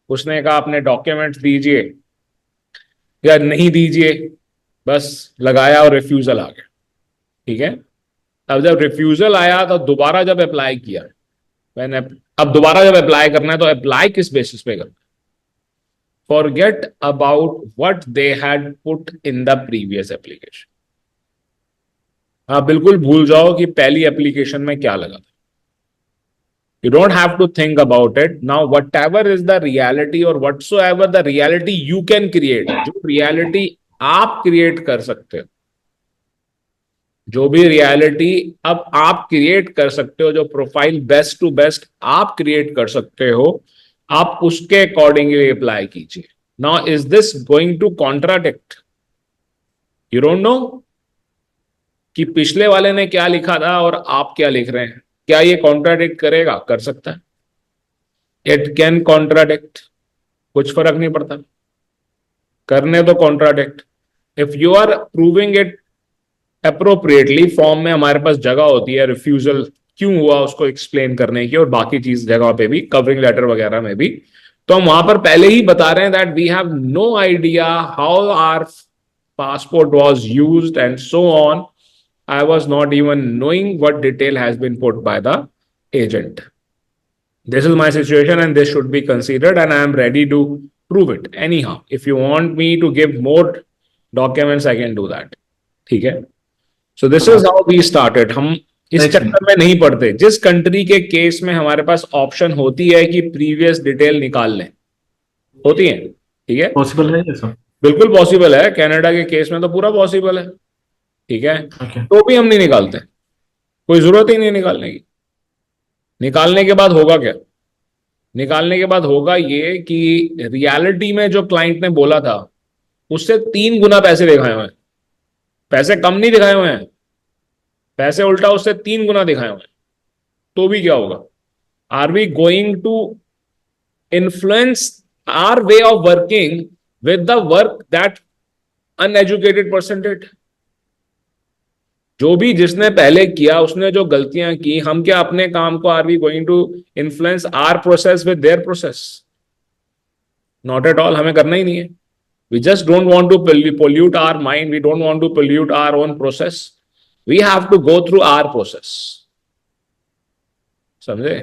उसने कहा अपने डॉक्यूमेंट्स दीजिए या नहीं दीजिए, बस लगाया और रिफ्यूजल आ गया, ठीक है। अब जब रिफ्यूजल आया तो दोबारा जब अप्लाई किया, मैंने अब दोबारा जब अप्लाई करना है तो अप्लाई किस बेसिस पे करना है? Forget about what they had put in the previous application. आप बिल्कुल भूल जाओ कि पहली एप्लीकेशन में क्या लगा था. You don't have to think about it. Now, whatever is the reality or whatsoever the reality you can create, जो reality आप create कर सकते हो, जो भी रियलिटी अब आप क्रिएट कर सकते हो, जो प्रोफाइल बेस्ट टू बेस्ट आप क्रिएट कर सकते हो, आप उसके अकॉर्डिंगली अप्लाई कीजिए. Now is this going to contradict? You don't know कि पिछले वाले ने क्या लिखा था और आप क्या लिख रहे हैं. क्या ये कॉन्ट्राडिक्ट करेगा? कर सकता है. इट कैन कॉन्ट्राडिक्ट, कुछ फर्क नहीं पड़ता, करने तो contradict. If you are proving it appropriately, form में हमारे पास जगह होती है रिफ्यूजल क्यों हुआ उसको एक्सप्लेन करने की, और बाकी चीज जगह पे भी, कवरिंग लेटर वगैरह में भी, तो हम वहां पर पहले ही बता रहे हैं that we have no idea how our passport was used and so on. I was not even knowing what detail has been put by the agent. This is my situation and this should be considered and I am ready to prove it. Anyhow, if you want me to give more documents, I can do that. ठीक है? So this is how we started. हम इस चक्कर में नहीं पड़ते. जिस country के केस में हमारे पास ऑप्शन होती है कि प्रीवियस डिटेल निकाल लें, होती है, ठीक है, पॉसिबल है ये सब? बिल्कुल पॉसिबल है. कनाडा के केस में तो पूरा पॉसिबल है, ठीक है. तो भी हम नहीं निकालते, कोई जरूरत ही नहीं निकालने की. निकालने के बाद होगा क्या? निकालने के बाद होगा ये कि रियलिटी में जो क्लाइंट ने बोला था उससे 3 गुना पैसे दिखाए हुए हैं. पैसे कम नहीं दिखाए हुए हैं, पैसे उल्टा उससे 3 गुना दिखाए हुए हैं. तो भी क्या होगा? Are we going to influence our way of working with the work that uneducated person did? जो भी जिसने पहले किया उसने जो गलतियां की, हम क्या अपने काम को are we going to influence our process with their process? Not at all. हमें करना ही नहीं है. We just don't want to pollute our mind, we don't want to pollute our own process. We have to go through our process. समझे?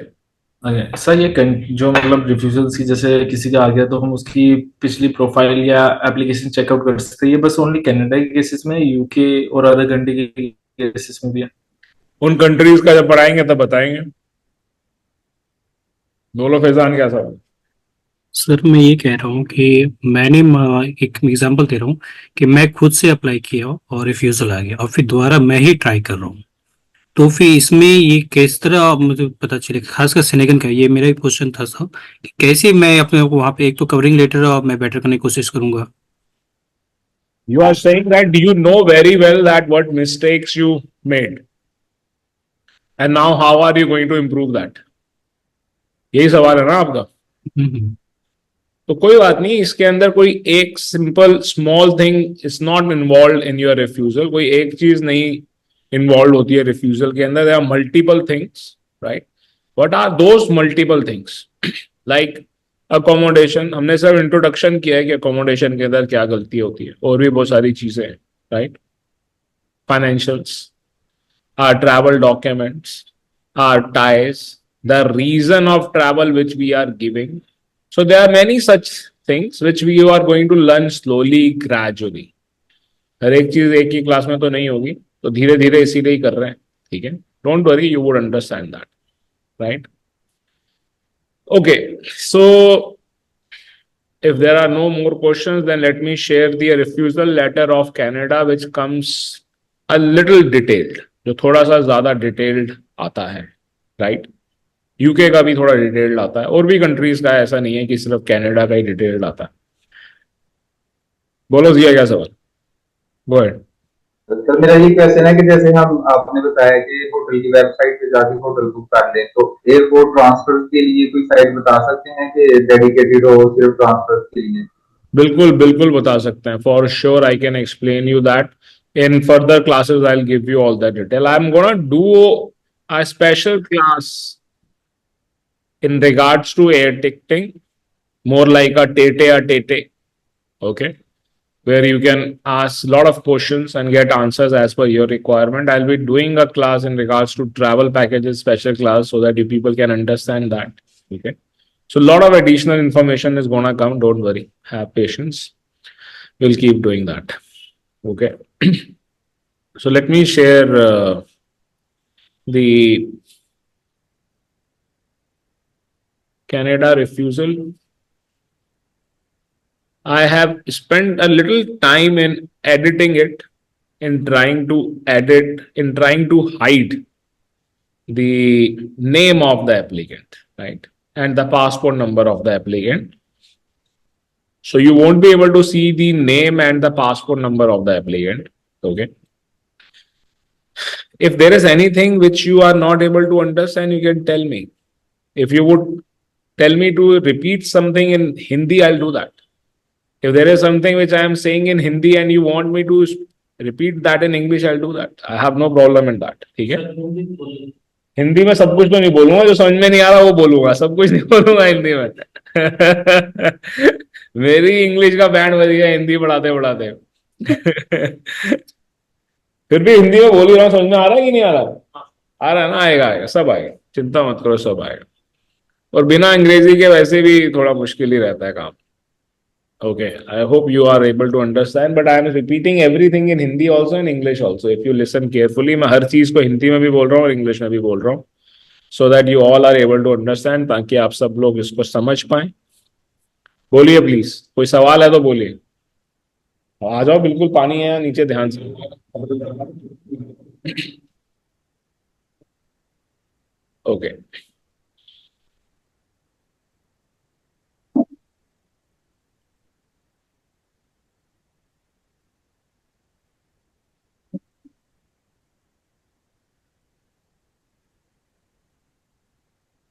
Sir ये जो मतलब refusals की, जैसे किसी का आ गया तो हम उसकी पिछली प्रोफाइल या एप्लीकेशन चेकआउट कर सकते हैं, ये बस ओनली कनाडा के केसेस में, यूके और अदर कंट्री के केसेस में भी है? उन कंट्रीज का जब पढ़ाएंगे तब बताएंगे. बोलो फैजान, क्या सवाल? सर मैं ये कह रहा हूँ कि मैंने एक एग्जांपल दे रहा हूँ कि मैं खुद से अप्लाई किया और रिफ्यूजल आ गया और फिर दोबारा मैं ही ट्राई कर रहा हूँ, तो फिर इसमें ये किस तरह मुझे पता चलेगा? खासकर सेनेगन का ये मेरा एक क्वेश्चन था सर, कि कैसे मैं अपने को वहाँ पे, एक तो कवरिंग लेटर और मैं बेटर करने की कोशिश करूंगा. You are saying that you know very well that what mistakes you made, and now how are you going to improve that? यही सवाल है ना आपका? तो कोई बात नहीं, इसके अंदर कोई एक simple small thing is not involve in your refusal. कोई एक चीज नहीं इन्वॉल्व होती है रिफ्यूजल के अंदर. There are multiple things, right? What are those multiple things? Like accommodation. हमने सब इंट्रोडक्शन किया है कि अकोमोडेशन के अंदर क्या गलती होती है, और भी बहुत सारी चीजें हैं, right? Financials, our travel documents, our ties, the reason of travel which we are giving. So there are many such things which we are going to learn slowly, gradually. हर एक चीज एक ही क्लास में तो नहीं होगी, तो धीरे धीरे इसीलिए ही कर रहे हैं, ठीक है? Don't worry, you would understand that, right? Okay, so if there are no more questions, then let me share the refusal letter of Canada, which comes a little detailed, जो थोड़ा सा ज्यादा डिटेल्ड आता है, राइट? यूके का भी थोड़ा detailed आता है, और भी कंट्रीज का, ऐसा नहीं है कि सिर्फ कनाडा का ही डिटेल्ड आता है। बोलो जिया, क्या सवाल? Go ahead. सर मेरा ये क्वेश्चन है कि जैसे हम आपने बताया कि होटल की वेबसाइट पे जाके होटल बुक कर लें, तो एयरपोर्ट ट्रांसफर के लिए कोई साइट बता सकते हैं कि डेडिकेटेड हो सिर्फ ट्रांसफर के लिए? बिल्कुल बिल्कुल बता सकते हैं, for sure I can explain you that in further classes. I'll give you all that detail. I'm gonna do a special class in regards to air ticketing, more like a tete, okay, where you can ask a lot of questions and get answers as per your requirement. I'll be doing a class in regards to travel packages, special class, so that you people can understand that, okay. So a lot of additional information is gonna come, don't worry, have patience, we'll keep doing that, okay. So let me share the Canada refusal. I have spent a little time in editing it, in trying to hide the name of the applicant, right, and the passport number of the applicant. So you won't be able to see the name and the passport number of the applicant, okay. If there is anything which you are not able to understand, you can tell me. If you would tell me to repeat something in Hindi, I'll do that. If there is something which I am saying in Hindi and you want me to repeat that in English, I'll do that. I have no problem in that. ठीक है? हिंदी में सब कुछ तो नहीं बोलूंगा, जो समझ में नहीं आ रहा वो बोलूंगा, सब कुछ नहीं बोलूंगा हिंदी में। मेरी इंग्लिश का बैंड बज गया हिंदी पढ़ाते पढ़ाते। फिर भी हिंदी में बोल ही रहा हूँ, समझ में आ रहा है कि नहीं आ रहा? आ रहा है ना? आएगा आएगा, सब आएगा, चिंता मत करो, सब आएगा। और बिना अंग्रेजी के वैसे भी थोड़ा मुश्किल ही रहता है काम। Okay, I hope you are able to understand, but I am repeating everything in Hindi also, in English also. If you listen carefully, मैं हर चीज को हिंदी में भी बोल रहा हूँ और इंग्लिश में भी बोल रहा हूँ, so that you all are able to understand, ताकि आप सब लोग इसको समझ पाएं। बोलिए प्लीज, कोई सवाल है तो बोलिए। आ जाओ, बिल्कुल पानी है नीचे, ध्यान से। Okay,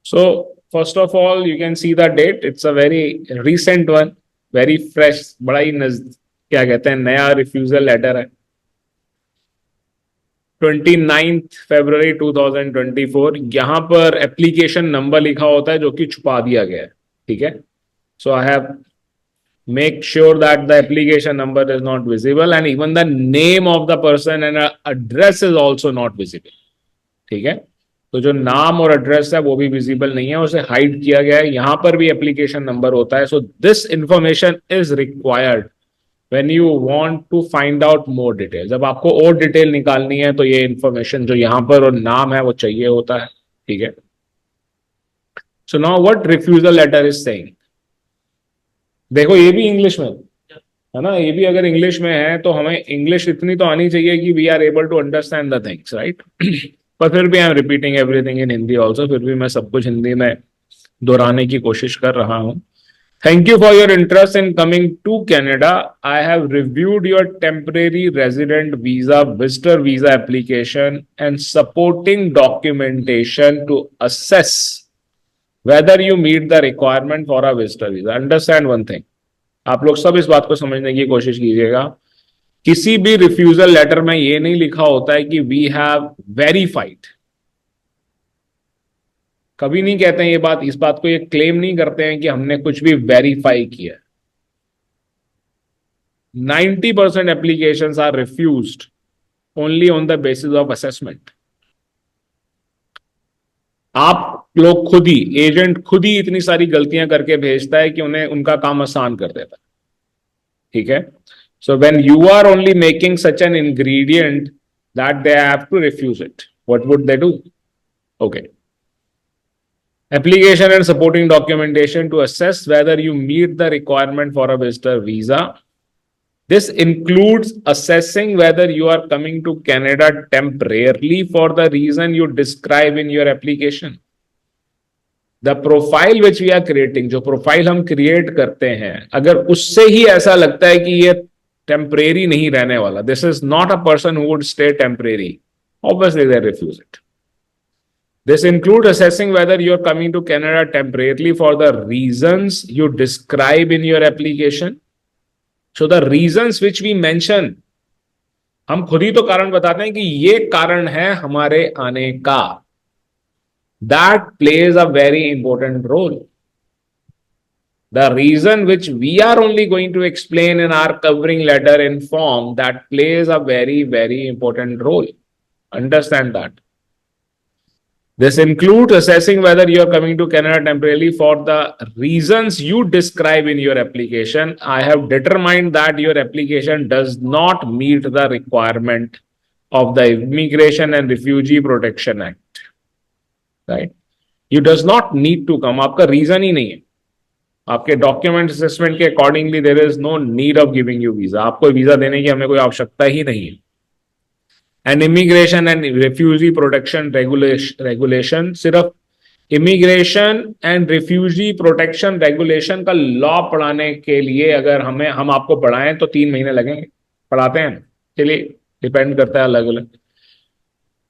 so first of all, you can see the date. It's a very recent one, very fresh, बड़ा ही क्या कहते हैं, नया रिफ्यूजल लेटर है। 29 फरवरी 2024। यहाँ पर एप्लीकेशन नंबर लिखा होता है जो कि छुपा दिया गया है, ठीक है। So I have make sure that the application number is not visible and even the name of the person and address is also not visible, ठीक है। तो जो नाम और एड्रेस है वो भी विजिबल नहीं है, उसे हाइड किया गया है। यहां पर भी एप्लीकेशन नंबर होता है। So this information is required when you want to find out more detail. जब आपको और डिटेल निकालनी है तो ये इंफॉर्मेशन जो यहां पर और नाम है वो चाहिए होता है, ठीक है। So now what refusal letter is saying, देखो ये भी इंग्लिश में है ना, ये भी अगर इंग्लिश में है तो हमें इंग्लिश इतनी तो आनी चाहिए कि we are able to understand the things, right. पर फिर भी I am repeating everything in Hindi also, फिर भी मैं सब कुछ हिंदी में दोहराने की कोशिश कर रहा हूं। Thank you for your interest in coming to Canada. I have reviewed your temporary resident visa, visitor visa application and supporting documentation to assess whether you meet the requirement for a visitor visa. Understand one thing, आप लोग सब इस बात को समझने की कोशिश कीजिएगा। किसी भी रिफ्यूजल लेटर में ये नहीं लिखा होता है कि वी हैव वेरीफाइड, कभी नहीं कहते हैं ये बात, इस बात को ये क्लेम नहीं करते हैं कि हमने कुछ भी वेरीफाई किया। 90% applications are refused only on the basis of assessment. आप लोग खुद ही, एजेंट खुद ही इतनी सारी गलतियां करके भेजता है कि उन्हें उनका काम आसान कर देता है, ठीक है। So when you are only making such an ingredient that they have to refuse it, What would they do? Okay. Application and supporting documentation to assess whether you meet the requirement for a visitor visa. This includes assessing whether you are coming to Canada temporarily for the reason you describe in your application. The profile which we are creating, जो profile हम create करते हैं, अगर उससे ही ऐसा लगता है कि ये टेम्परेरी नहीं रहने वाला, this is not a person who would stay temporary, obviously they refuse it. This includes assessing whether you are coming to Canada temporarily for the reasons you describe in your application. So the reasons which we mention, हम खुद ही तो कारण बताते हैं कि ये कारण है हमारे आने का. That plays a very important role. The reason which we are only going to explain in our covering letter in form, that plays a very, very important role. Understand that. This includes assessing whether you are coming to Canada temporarily for the reasons you describe in your application. I have determined that your application does not meet the requirement of the Immigration and Refugee Protection Act. Right? You does not need to come. आपका reason ही नहीं है. आपके document assessment के accordingly there is no need of giving you visa. आपको visa देने की हमें कोई आवश्यकता ही नहीं है. And immigration and refugee protection regulation, सिर्फ immigration and refugee protection regulation का लॉ पढ़ाने के लिए अगर हम आपको पढ़ाएं तो 3 महीने लगेंगे. पढ़ाते हैं, चलिए, डिपेंड करता है अलग अलग.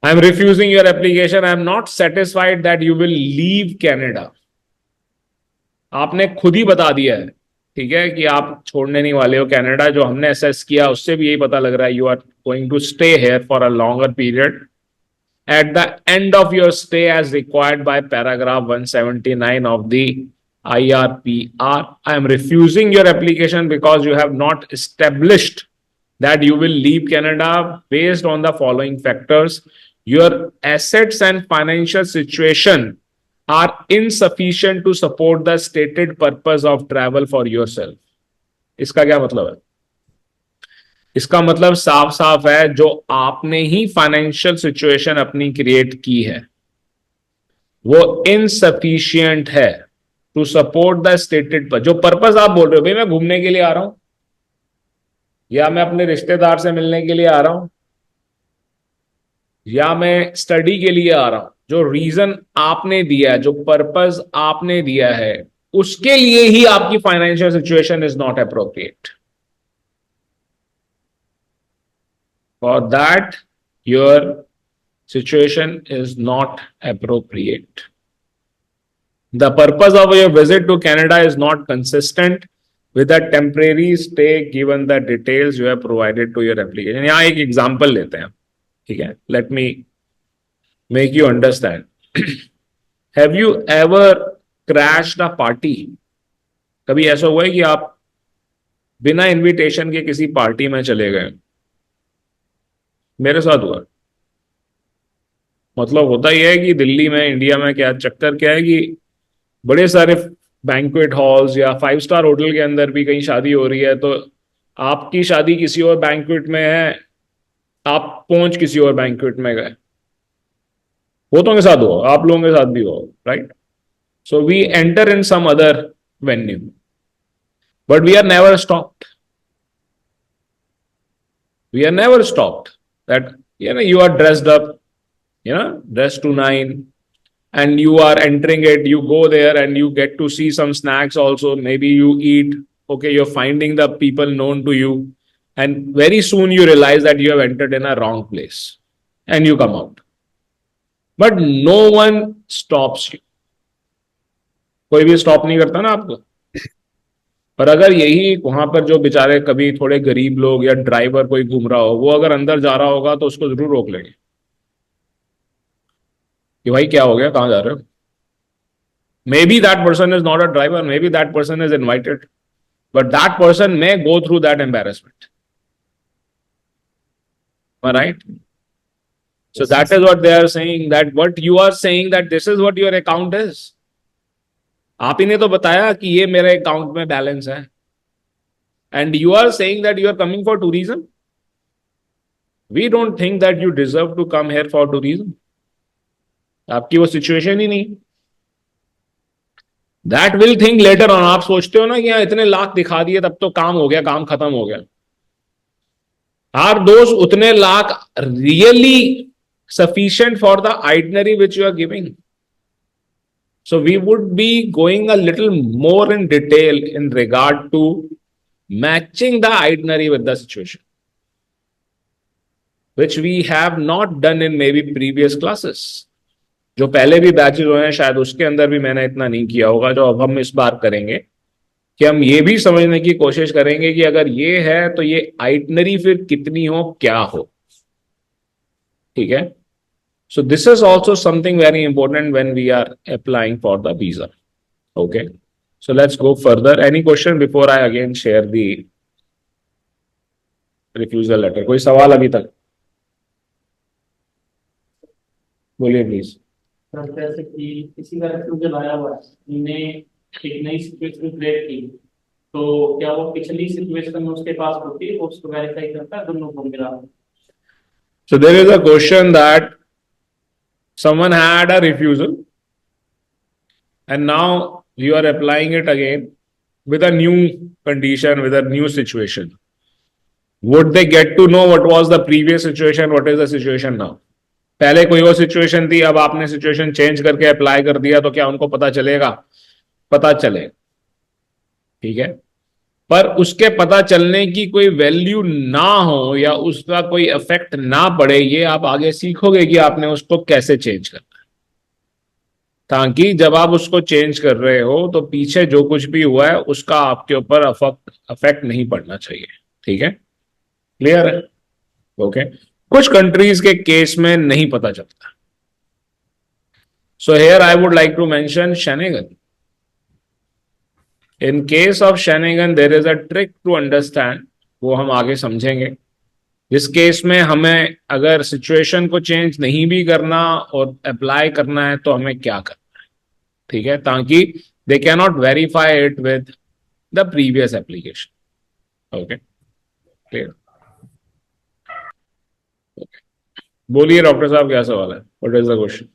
I am refusing your application. I am not satisfied that you will leave Canada. आपने खुद ही बता दिया है, ठीक है, कि आप छोड़ने नहीं वाले हो कनाडा. जो हमने असेस किया उससे भी यही पता लग रहा है you are going to stay here for a longer period. At the end of your stay as required by paragraph 179 of the IRPR, I am refusing your application because you have not established that you will leave Canada based on the following factors. Your assets and financial situation are insufficient to support the stated purpose of travel for yourself. इसका क्या मतलब है? इसका मतलब साफ साफ है, जो आपने ही फाइनेंशियल सिचुएशन अपनी क्रिएट की है वो इनसफिशियंट है टू सपोर्ट द स्टेटेड पर. जो पर्पस आप बोल रहे हो, भाई मैं घूमने के लिए आ रहा हूं या मैं अपने रिश्तेदार से मिलने के लिए आ रहा हूं या मैं स्टडी के लिए आ रहा हूं, जो रीजन आपने दिया है, जो पर्पस आपने दिया है, उसके लिए ही आपकी financial situation is not appropriate. For that your situation is not appropriate. The purpose of your visit to Canada is not consistent with a temporary stay given the details you have provided to your application. यहाँ एक example लेते हैं, ठीक है. Let me make you understand. Have you ever crashed a party? कभी ऐसा हुआ है कि आप बिना इनविटेशन के किसी पार्टी में चले गए? मेरे साथ हुआ. मतलब होता ही है कि दिल्ली में, इंडिया में क्या चक्कर क्या है कि बड़े सारे बैंक्वेट हॉल्स या 5 स्टार होटल के अंदर भी कहीं शादी हो रही है, तो आपकी शादी किसी और बैंक्वेट में है, आप पहुंच किसी और बैंक्वेट में गए. बहुतों के साथ हो, आप लोगों के साथ भी हो, right? So we enter in some other venue but we are never stopped. We are never stopped that you are dressed up, dressed to 9, and you are entering it. You go there and you get to see some snacks also. Maybe you eat. Okay, you're finding the people known to you, and very soon you realize that you have entered in a wrong place and you come out. But no one stops you. कोई भी stop नहीं करता ना आपको. पर अगर यही वहां पर जो बेचारे कभी थोड़े गरीब लोग या ड्राइवर कोई घूम रहा हो, वो अगर अंदर जा रहा होगा तो उसको जरूर रोक लेंगे कि भाई क्या हो गया, कहां जा रहे हो? Maybe that person is not a driver, maybe that person is invited, but that person may go through that embarrassment. Right? So that is what they are saying, that what you are saying that this is what your account is. आप ही ने तो बताया कि ये मेरे account में balance है, and you are saying that you are coming for tourism. We don't think that you deserve to come here for tourism. आपकी वो सिचुएशन ही नहीं। That will think later on. आप सोचते हो ना कि इतने लाख दिखा दिए तब तो काम हो गया, काम खत्म हो गया। आर दोस उतने lakh really sufficient for the itinerary which you are giving? So we would be going a little more in detail in regard to matching the itinerary with the situation, which we have not done in maybe previous classes. जो पहले भी batches हुए हैं शायद उसके अंदर भी मैंने इतना नहीं किया होगा, जो अब हम इस बार करेंगे कि हम ये भी समझने की कोशिश करेंगे कि अगर ये है तो ये आइटनरी फिर कितनी हो, क्या हो। ठीक है। So this is also something very important when we are applying for the visa. Okay. So let's go further. Any question before I again share the refusal letter? कोई सवाल अभी तक? बोलिए प्लीज। सर जैसे कि किसी का रिफ्यूजल आया हुआ है, इन्हें एक नई सिचुएशन क्रिएट की, तो क्या वो पिछली सिचुएशन में उसके पास होती है, वो उसको वेरीफाई करता है दोनों को मिला? So there is a question that someone had a refusal and now you are applying it again with a new condition, with a new situation. Would they get to know what was the previous situation, what is the situation now? पहले कोई और situation थी, अब आपने situation change करके apply कर दिया, तो क्या उनको पता चलेगा? पता चलेगा। ठीक है। पर उसके पता चलने की कोई वैल्यू ना हो या उसका कोई इफेक्ट ना पड़े, ये आप आगे सीखोगे कि आपने उसको कैसे चेंज करना है, ताकि जब आप उसको चेंज कर रहे हो तो पीछे जो कुछ भी हुआ है उसका आपके ऊपर अफेक्ट नहीं पड़ना चाहिए। ठीक है, क्लियर है? ओके। कुछ कंट्रीज के केस में नहीं पता चलता। So here I would like to mention Schengen. In case of Schengen there is a trick to understand, वो हम आगे समझेंगे। जिस केस में हमें अगर सिचुएशन को चेंज नहीं भी करना और अप्लाई करना है तो हमें क्या करना है। ठीक है, ताकि they can not verify it with the previous application. Okay, clear? बोलिए डॉक्टर साहब, क्या सवाल है? What is the question?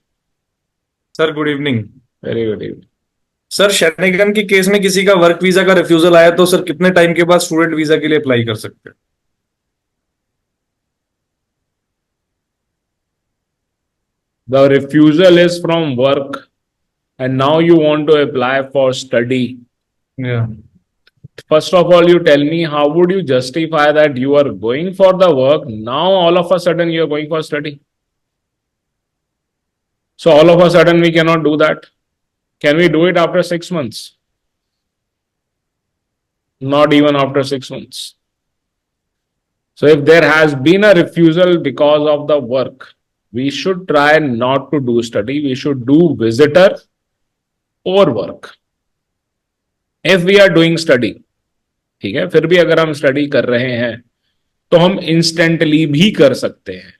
Sir good evening. Very good evening. Sir Schengen के केस में किसी का वर्क वीजा का रिफ्यूजल आया तो सर कितने टाइम के बाद स्टूडेंट वीजा के लिए अप्लाई कर सकते हैं? The refusal is from work and now you want to apply for study. Yeah. First of all, you tell me, how would you justify that you are going for the work, now all of a sudden you are going for study? So all of a sudden we cannot do that. Can we do it after 6 months? Not even after 6 months. So if there has been a refusal because of the work, we should try not to do study. We should do visitor or work. If we are doing study, ठीक है, फिर भी अगर हम study कर रहे हैं तो हम इंस्टेंटली भी कर सकते हैं।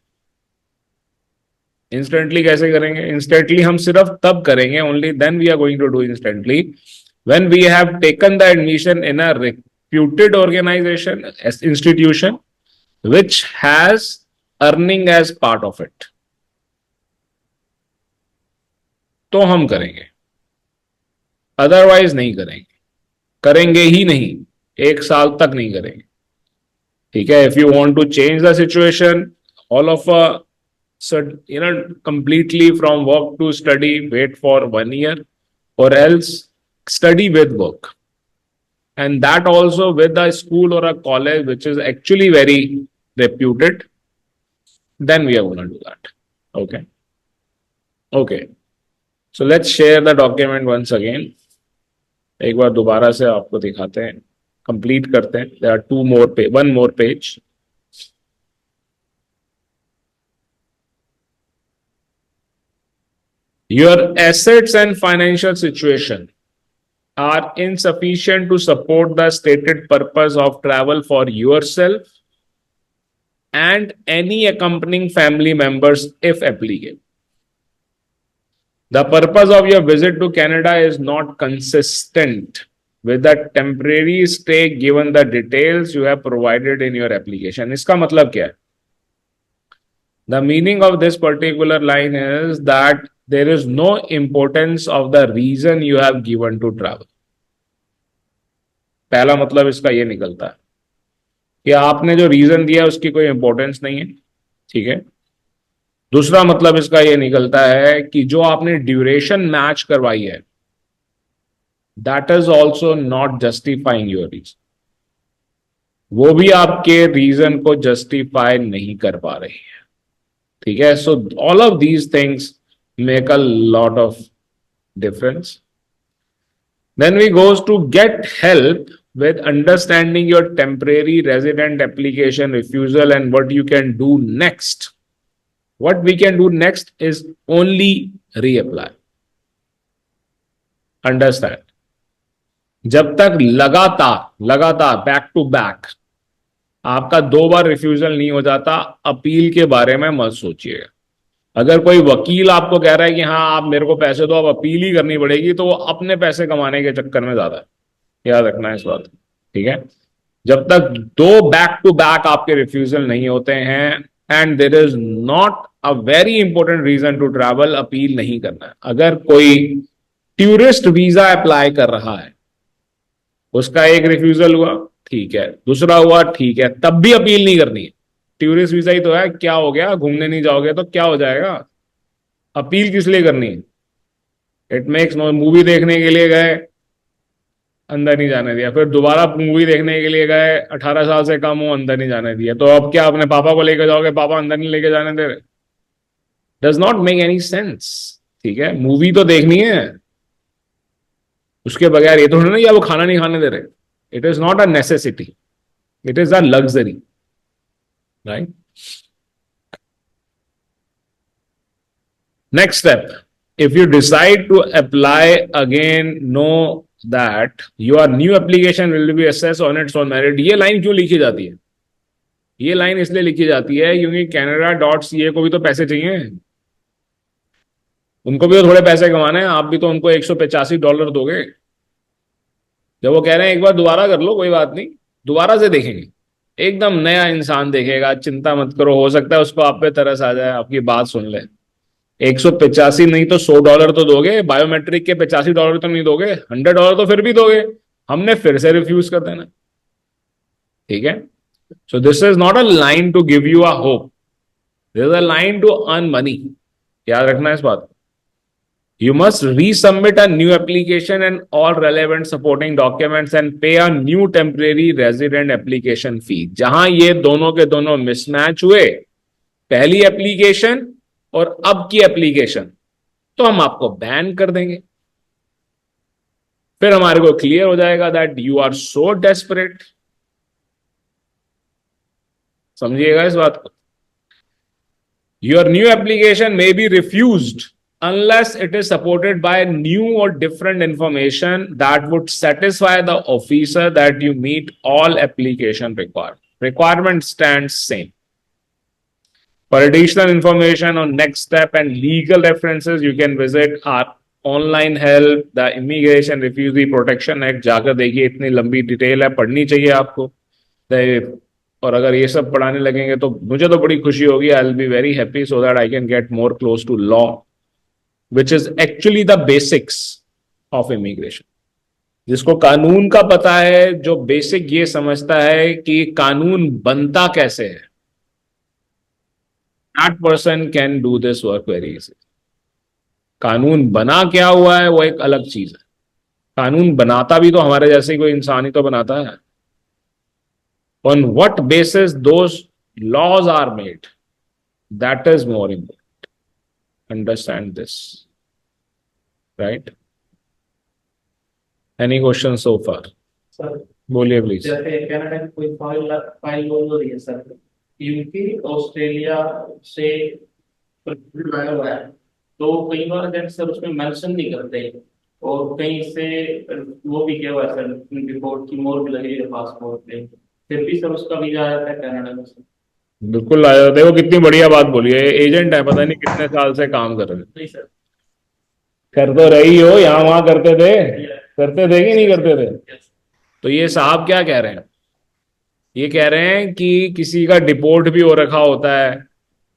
इंस्टेंटली कैसे करेंगे? इंस्टेंटली हम सिर्फ तब करेंगे, only then we are going to do instantly, when we have taken the admission in a reputed organisation, institution which has earning as part of it, तो हम करेंगे, अदरवाइज नहीं करेंगे। करेंगे ही नहीं, 1 साल तक नहीं करेंगे। ठीक है, if you want to change the situation all of completely from work to study, wait for 1 year, or else study with work, and that also with a school or a college which is actually very reputed, then we are going to do that. Okay. Okay. So let's share the document once again. एक बार दोबारा से आपको दिखाते हैं, complete करते हैं। There are one more page. Your assets and financial situation are insufficient to support the stated purpose of travel for yourself and any accompanying family members if applicable. The purpose of your visit to Canada is not consistent with the temporary stay given the details you have provided in your application. इसका मतलब क्या है? The meaning of this particular line is that there is no importance of the reason you have given to travel. पहला मतलब इसका ये निकलता है कि आपने जो रीजन दिया उसकी कोई इंपॉर्टेंस नहीं है, ठीक है। दूसरा मतलब इसका ये निकलता है कि जो आपने ड्यूरेशन मैच करवाई है, that is also not justifying your reason, वो भी आपके रीजन को जस्टिफाई नहीं कर पा रही है, ठीक है। So all of these things make a lot of difference. Then we goes to get help with understanding your temporary resident application refusal and what you can do next. What we can do next is only reapply. Understand? जब तक लगातार back to back आपका 2 बार refusal नहीं हो जाता, appeal के बारे में मत सोचिएगा. अगर कोई वकील आपको कह रहा है कि हाँ आप मेरे को पैसे दो, अब अपील ही करनी पड़ेगी, तो वो अपने पैसे कमाने के चक्कर में ज्यादा है. याद रखना है इस बात, ठीक है. जब तक 2 बैक टू बैक आपके रिफ्यूजल नहीं होते हैं and there is not a very important reason to travel, appeal नहीं करना है. अगर कोई टूरिस्ट वीजा अप्लाई कर रहा है, उसका एक रिफ्यूजल हुआ, ठीक है, दूसरा हुआ, ठीक है, तब भी अपील नहीं करनी है. टूरिस्ट वीजा ही तो है, क्या हो गया, घूमने नहीं जाओगे तो क्या हो जाएगा, अपील किस लिए करनी है. It makes no. मूवी देखने के लिए गए, अंदर नहीं जाने दिया, फिर दोबारा मूवी देखने के लिए गए, 18 साल से कम हो, अंदर नहीं जाने दिया, तो अब क्या अपने पापा को लेकर जाओगे, पापा अंदर नहीं लेके जाने दे रहे. Does not make any sense, ठीक है. मूवी तो देखनी है, उसके बगैर ये तो नहीं, या वो खाना नहीं खाने दे रहे. It is not a necessity, it is a luxury, right? Next step, if you decide to apply again, know that your new application will be assessed on its own merit. ये लाइन क्यों लिखी जाती है? ये line इसलिए लिखी जाती है क्योंकि Canada.ca को भी तो पैसे चाहिए, उनको भी तो थोड़े पैसे कमाने हैं. आप भी तो उनको $185 दोगे. जब वो कह रहे हैं एक बार दोबारा कर लो, कोई बात नहीं, दोबारा से देखेंगे, एकदम नया इंसान देखेगा, चिंता मत करो, हो सकता है उसको आप पे तरस आ जाए, आपकी बात सुन ले. 185 नहीं तो $100 तो दोगे, बायोमेट्रिक के $85 तो नहीं दोगे, $100 तो फिर भी दोगे. हमने फिर से रिफ्यूज कर देना, ठीक है. So this is not a line to give you a hope, this is a line to earn money. याद रखना है इस बात. You must resubmit a new application and all relevant supporting documents and pay a new temporary resident application fee. जहां ये दोनों के दोनों मिसमैच हुए, पहली एप्लीकेशन और अब की एप्लीकेशन, तो हम आपको बैन कर देंगे. फिर हमारे को क्लियर हो जाएगा that you are so desperate. समझिएगा इस बात को. Your new application may be refused unless it is supported by new or different information that would satisfy the officer that you meet all application requirements. Requirement stands same. For additional information on next step and legal references, you can visit our online help, the Immigration Refugee Protection Act. जाकर देखिए, इतनी लंबी detail है, पढ़नी चाहिए आपको. और अगर ये सब पढ़ाने लगेंगे तो मुझे तो बड़ी खुशी होगी. I will be very happy so that I can get more close to law, which is actually the basics of immigration. जिसको कानून का पता है, जो बेसिक ये समझता है कि कानून बनता कैसे है, that person can do this work very easily. कानून बना क्या हुआ है वो एक अलग चीज है. कानून बनाता भी तो हमारे जैसे कोई इंसान ही तो बनाता है. On what basis those laws are made, that is more important. Understand this, right? Any questions so far? Sir बोलिए प्लीज. जैसे कनाडा की कोई फाइल हो रही है सर, यूके ऑस्ट्रेलिया से लाया हुआ है, तो कई बार अगर सर उसमें मेंशन नहीं करते, और कहीं से वो भी क्या हुआ है सर, रिपोर्ट की मोर भी लगी है पासपोर्ट पे, फिर भी सर उसका वीजा आ जाता है कनाडा में सर. बिल्कुल आया. देखो कितनी बढ़िया बात बोली है. एजेंट है, पता नहीं कितने साल से काम कर रहे हैं. नहीं सर. कर तो रही हो, यहाँ वहां करते थे कि नहीं करते थे. तो ये साहब क्या कह रहे हैं, ये कह रहे हैं कि किसी का डिपोर्ट भी हो रखा होता है,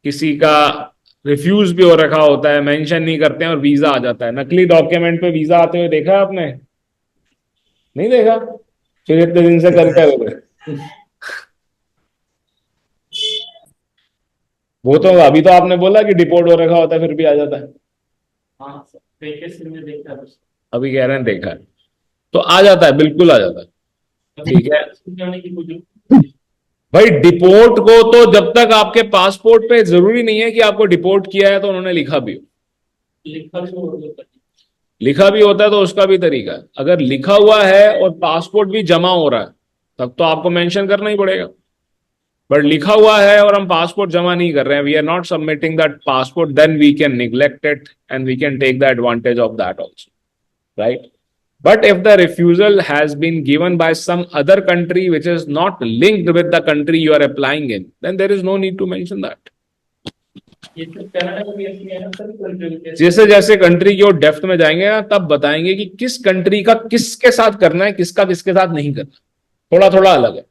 किसी का रिफ्यूज भी हो रखा होता है, मेंशन नहीं करते हैं और वीजा आ जाता है। नकली डॉक्यूमेंट पे वीजा आते हुए देखा है आपने? नहीं देखा? फिर इतने दिन से कर क्या रहे थे? वो तो अभी तो आपने बोला कि डिपोर्ट हो रखा होता है फिर भी आ जाता है। हाँ सर, वैकेंसी में देखा है बस। अभी कह रहे हैं देखा है, तो आ जाता है, बिल्कुल आ जाता है। ठीक है जाने की कोई भाई, डिपोर्ट को तो जब तक आपके पासपोर्ट पे जरूरी नहीं है कि आपको डिपोर्ट किया है तो उन्होंने लिखा भी हो। लिखा भी होता है। लिखा भी होता है तो उसका भी तरीका है। अगर लिखा हुआ है और पासपोर्ट भी जमा हो रहा है तब तो आपको मेंशन करना ही पड़ेगा। बट लिखा हुआ है और हम पासपोर्ट जमा नहीं कर रहे हैं, we are not submitting that passport, then we can neglect it and we can take the advantage of that also, right? But if the refusal has been given by some other country which is not linked with the country you are applying in, then there is no need to mention that. ये तो Canada में भी ऐसी है ना sir, कोई जैसे जैसे कंट्री की ओर डेप्थ में जाएंगे ना तब बताएंगे कि किस कंट्री का किसके साथ करना है, किसका किसके साथ नहीं करना। थोड़ा थोड़ा अलग है,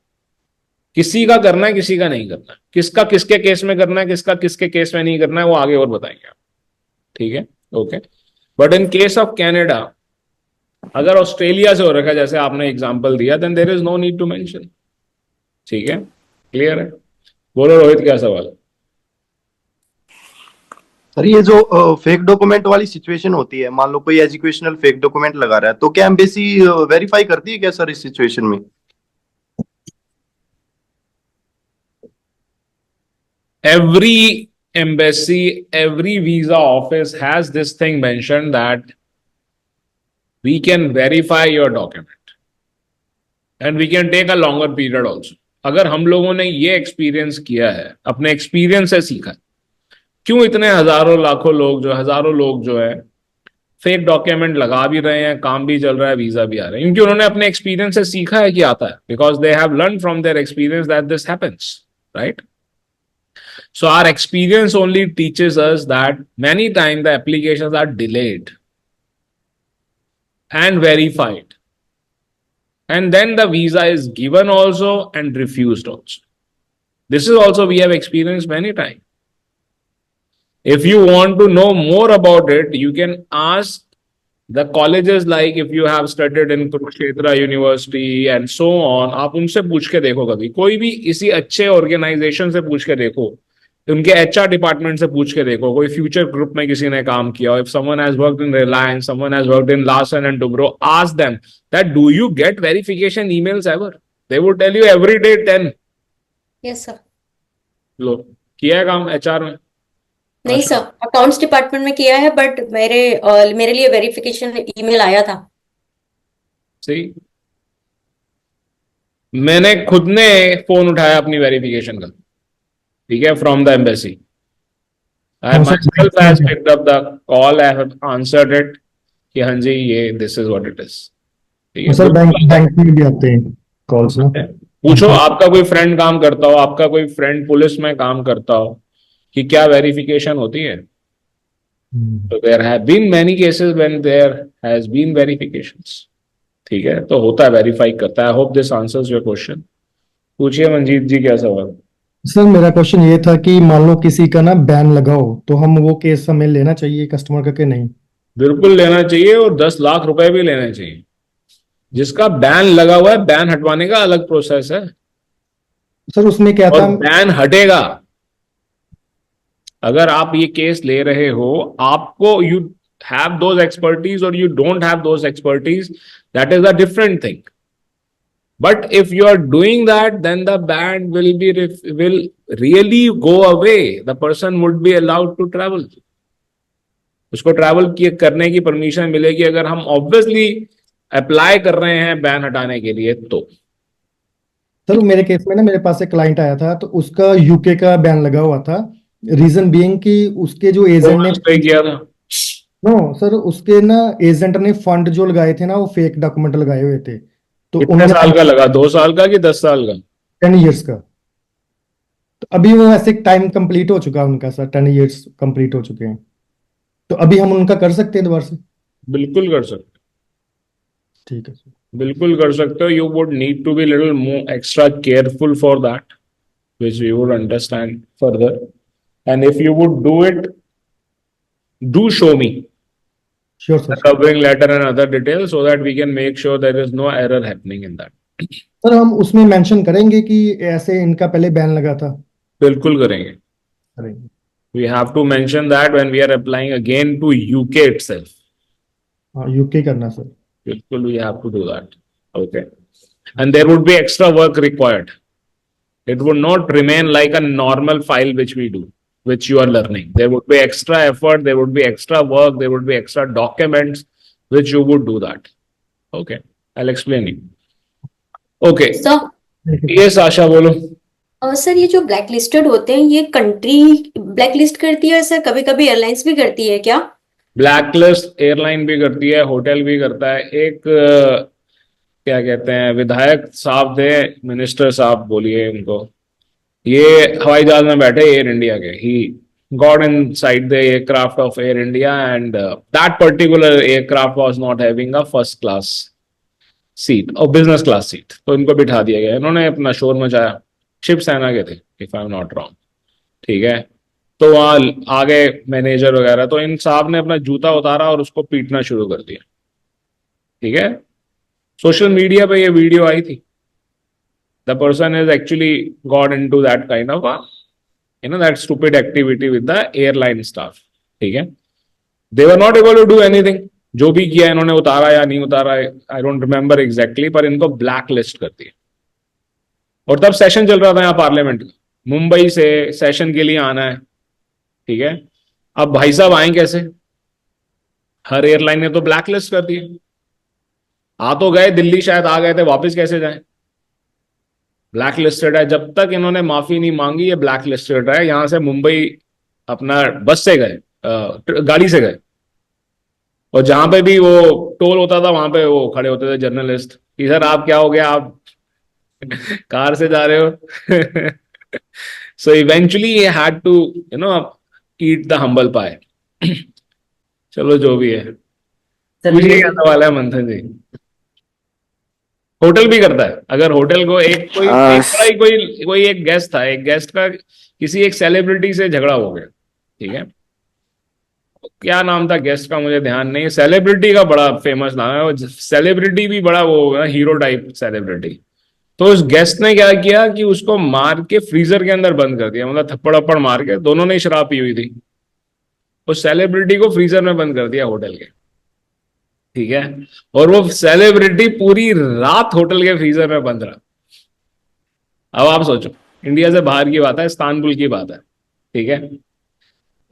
किसी का करना है किसी का नहीं करना है, किसका किसके केस में करना है किसका किसके केस में नहीं करना है वो आगे और बताएंगे आप। ठीक है, okay. But in case of Canada, अगर ऑस्ट्रेलिया से हो रखा है जैसे आपने एग्जांपल दिया, then there is no need to mention. ठीक है, क्लियर है? बोलो रोहित, क्या सवाल है? सर ये जो फेक डॉक्यूमेंट वाली सिचुएशन होती है, मान लो कोई एजुकेशनल फेक डॉक्यूमेंट लगा रहा है, तो क्या एम्बेसी वेरीफाई करती है क्या सर इस सिचुएशन में? Every embassy, every visa office has this thing mentioned that we can verify your document and we can take a longer period also. अगर हम लोगों ने ये एक्सपीरियंस किया है, अपने एक्सपीरियंस से सीखा है, क्यों इतने हजारों लाखों लोग जो है फेक डॉक्यूमेंट लगा भी रहे हैं, काम भी चल रहा है, वीजा भी आ रहे हैं, क्योंकि उन्होंने अपने एक्सपीरियंस से सीखा है कि आता है, because they have learn from their experience that this happens, right? So our experience only teaches us that many times the applications are delayed and verified. And then the visa is given also and refused also. This is also we have experienced many times. If you want to know more about it, you can ask the colleges, like if you have studied in Kurukshetra University and so on, आप उनसे पूछ के देखो, कभी कोई भी इसी अच्छे ऑर्गेनाइजेशन से पूछ के देखो, उनके एचआर डिपार्टमेंट से पूछ के देखो, कोई फ्यूचर ग्रुप में किसी ने काम किया हो, if someone has worked in Reliance, someone has worked in Larsen and Toubro, ask them that do you get verification emails ever? They would tell you every day 10। Yes sir. लो, किया है काम एचआर में? नहीं sir, accounts department में किया है, but मेरे लिए वेरिफिकेशन ईमेल आया था। सही, मैंने खुद ने फोन उठाया अपनी वेरिफिकेशन का, ठीक है, from the embassy. I myself has picked up the call, I have answered it कि हाँ जी ये this is what it is। ठीक है, सर बैंक में भी आते हैं कॉल्स ना। पूछो, आपका कोई फ्रेंड काम करता हो, आपका कोई फ्रेंड पुलिस में काम करता हो, कि क्या वेरिफिकेशन होती है? तो there have been many cases when there has been verifications. ठीक है, तो होता है, वेरीफाई करता है। I hope this answers your question. पूछिए मंजीत जी, क्या सवाल? सर मेरा क्वेश्चन ये था कि मान लो किसी का ना बैन लगा हो, तो हम वो केस हमें लेना चाहिए कस्टमर का कि नहीं? बिल्कुल लेना चाहिए, और 10 लाख रुपए भी लेने चाहिए। जिसका बैन लगा हुआ है, बैन हटवाने का अलग प्रोसेस है सर। उसमें क्या था, बैन हटेगा। अगर आप ये केस ले रहे हो, आपको यू हैव दोज एक्सपर्टीज और you don't have those expertise, that is a different thing. But if you are doing that, then the ban will really go away. The person would be allowed to travel. उसको travel करने की permission मिलेगी अगर हम obviously apply कर रहे हैं ban हटाने के लिए। तो सर मेरे केस में ना, मेरे पास एक क्लाइंट आया था, तो उसका यूके का बैन लगा हुआ था। रीजन बीइंग कि उसके जो एजेंट ने पे किया था। नो सर, उसके ना एजेंट ने फंड जो लगाए थे ना, वो फेक डॉक्यूमेंट लगाए हुए थे। तो कितने साल का लगा? 2 साल का कि 10 साल का? 10 ईयर्स का। तो अभी वो ऐसे टाइम कंप्लीट हो चुका है उनका सर, 10 ईयर्स कंप्लीट हो चुके हैं। तो अभी हम उनका कर सकते हैं दोबारा से? बिल्कुल कर सकते। ठीक है सर, बिल्कुल कर सकते हो। You would need to be little more extra careful for that, which we would understand further, and if you would do it, do show me sure the sir. covering letter and other details so that we can make sure there is no error happening in that. Sir हम उसमें mention करेंगे कि ऐसे इनका पहले ban लगा था। बिल्कुल करेंगे। करेंगे। We have to mention that when we are applying again to UK itself. हाँ यूके करना sir. Bilkul, we have to do that. Okay. And there would be extra work required. It would not remain like a normal file which we do, which you are learning. There would be extra effort, there would be extra work, there would be extra documents which you would do that. Okay. I'll explain you. Okay. Sir Yes, Asha, bolo. Sir ये जो black listed होते हैं ये country black list करती है sir, कभी कभी airlines भी करती है क्या? ब्लैकलिस्ट एयरलाइन भी करती है, होटल भी करता है। एक क्या कहते हैं, विधायक साहब थे, मिनिस्टर साहब बोलिए उनको, ये हवाई जहाज में बैठे एयर इंडिया के, he got in side the aircraft of air India and that particular aircraft was not having a first class seat और बिजनेस क्लास सीट, तो इनको बिठा दिया गया। इन्होंने अपना शोर मचाया, शिव सेना के थे if I am not wrong, ठीक है। तो वहां आ गए मैनेजर वगैरह, तो इन साहब ने अपना जूता उतारा और उसको पीटना शुरू कर दिया, ठीक है। सोशल मीडिया पे ये वीडियो आई थी। The person is actually got into that kind of that stupid activity with the airline staff, ठीक है। They were not able to do anything. जो भी किया इन्होंने, उतारा या नहीं उतारा आई डोंट रिमेंबर एग्जैक्टली, पर इनको ब्लैक लिस्ट कर दिया। और तब सेशन चल रहा था यहाँ पार्लियामेंट का, मुंबई से सेशन के लिए आना है, ठीक है। अब भाई साहब आए कैसे? हर एयरलाइन ने तो ब्लैक लिस्ट कर दिया। आ तो गए, दिल्ली शायद आ गए थे, वापस कैसे जाएं? ब्लैक लिस्टेड है। जब तक इन्होंने माफी नहीं मांगी ये ब्लैक लिस्टेड है। यहां से मुंबई अपना बस से गए, गाड़ी से गए, और जहां पे भी वो टोल होता था वहां पे वो खड़े होते थे जर्नलिस्ट कि सर आप क्या हो गया, आप कार से जा रहे हो। सो इवेंचुअली ये had to eat the humble pie. चलो जो भी है। मुझे क्या सवाल है मंथन जी? होटल भी करता है। अगर होटल को एक कोई कोई एक गेस्ट था, एक गेस्ट का किसी एक सेलिब्रिटी से झगड़ा हो गया, ठीक है। क्या नाम था गेस्ट का मुझे ध्यान नहीं, सेलिब्रिटी का बड़ा फेमस नाम है वो, सेलिब्रिटी भी बड़ा वो हीरो टाइप सेलिब्रिटी। तो उस गेस्ट ने क्या किया कि उसको मार के फ्रीजर के अंदर बंद कर दिया, मतलब थप्पड़ अप्पड़ मार के। दोनों ने शराब पी हुई थी। उस सेलिब्रिटी को फ्रीजर में बंद कर दिया होटल के, ठीक है। और वो सेलिब्रिटी पूरी रात होटल के फ्रीजर में बंद रहा। अब आप सोचो, इंडिया से बाहर की बात है, इस्तांबुल की बात है, ठीक है।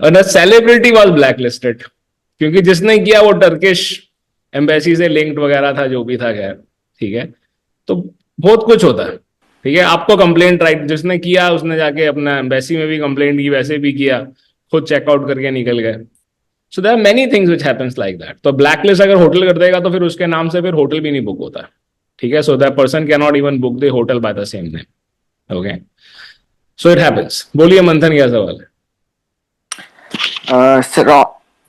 और the celebrity was black listed, क्योंकि जिसने किया वो टर्किश एम्बेसी से लिंक्ड वगैरह था, जो भी था, खैर, ठीक है। तो बहुत कुछ होता है, ठीक है। आपको कंप्लेंट राइट, जिसने किया उसने जाके अपना एम्बेसी में भी कंप्लेंट की, वैसे भी किया, खुद चेकआउट करके निकल गए। So there are many things which happens like that. तो ब्लैकलिस्ट अगर होटल कर देगा तो फिर उसके नाम से फिर होटल भी नहीं बुक होता, ठीक है। So that person can not even book the hotel by the same name. Okay, so it happens. बोलिए मंथन, क्या सवाल है? Sir,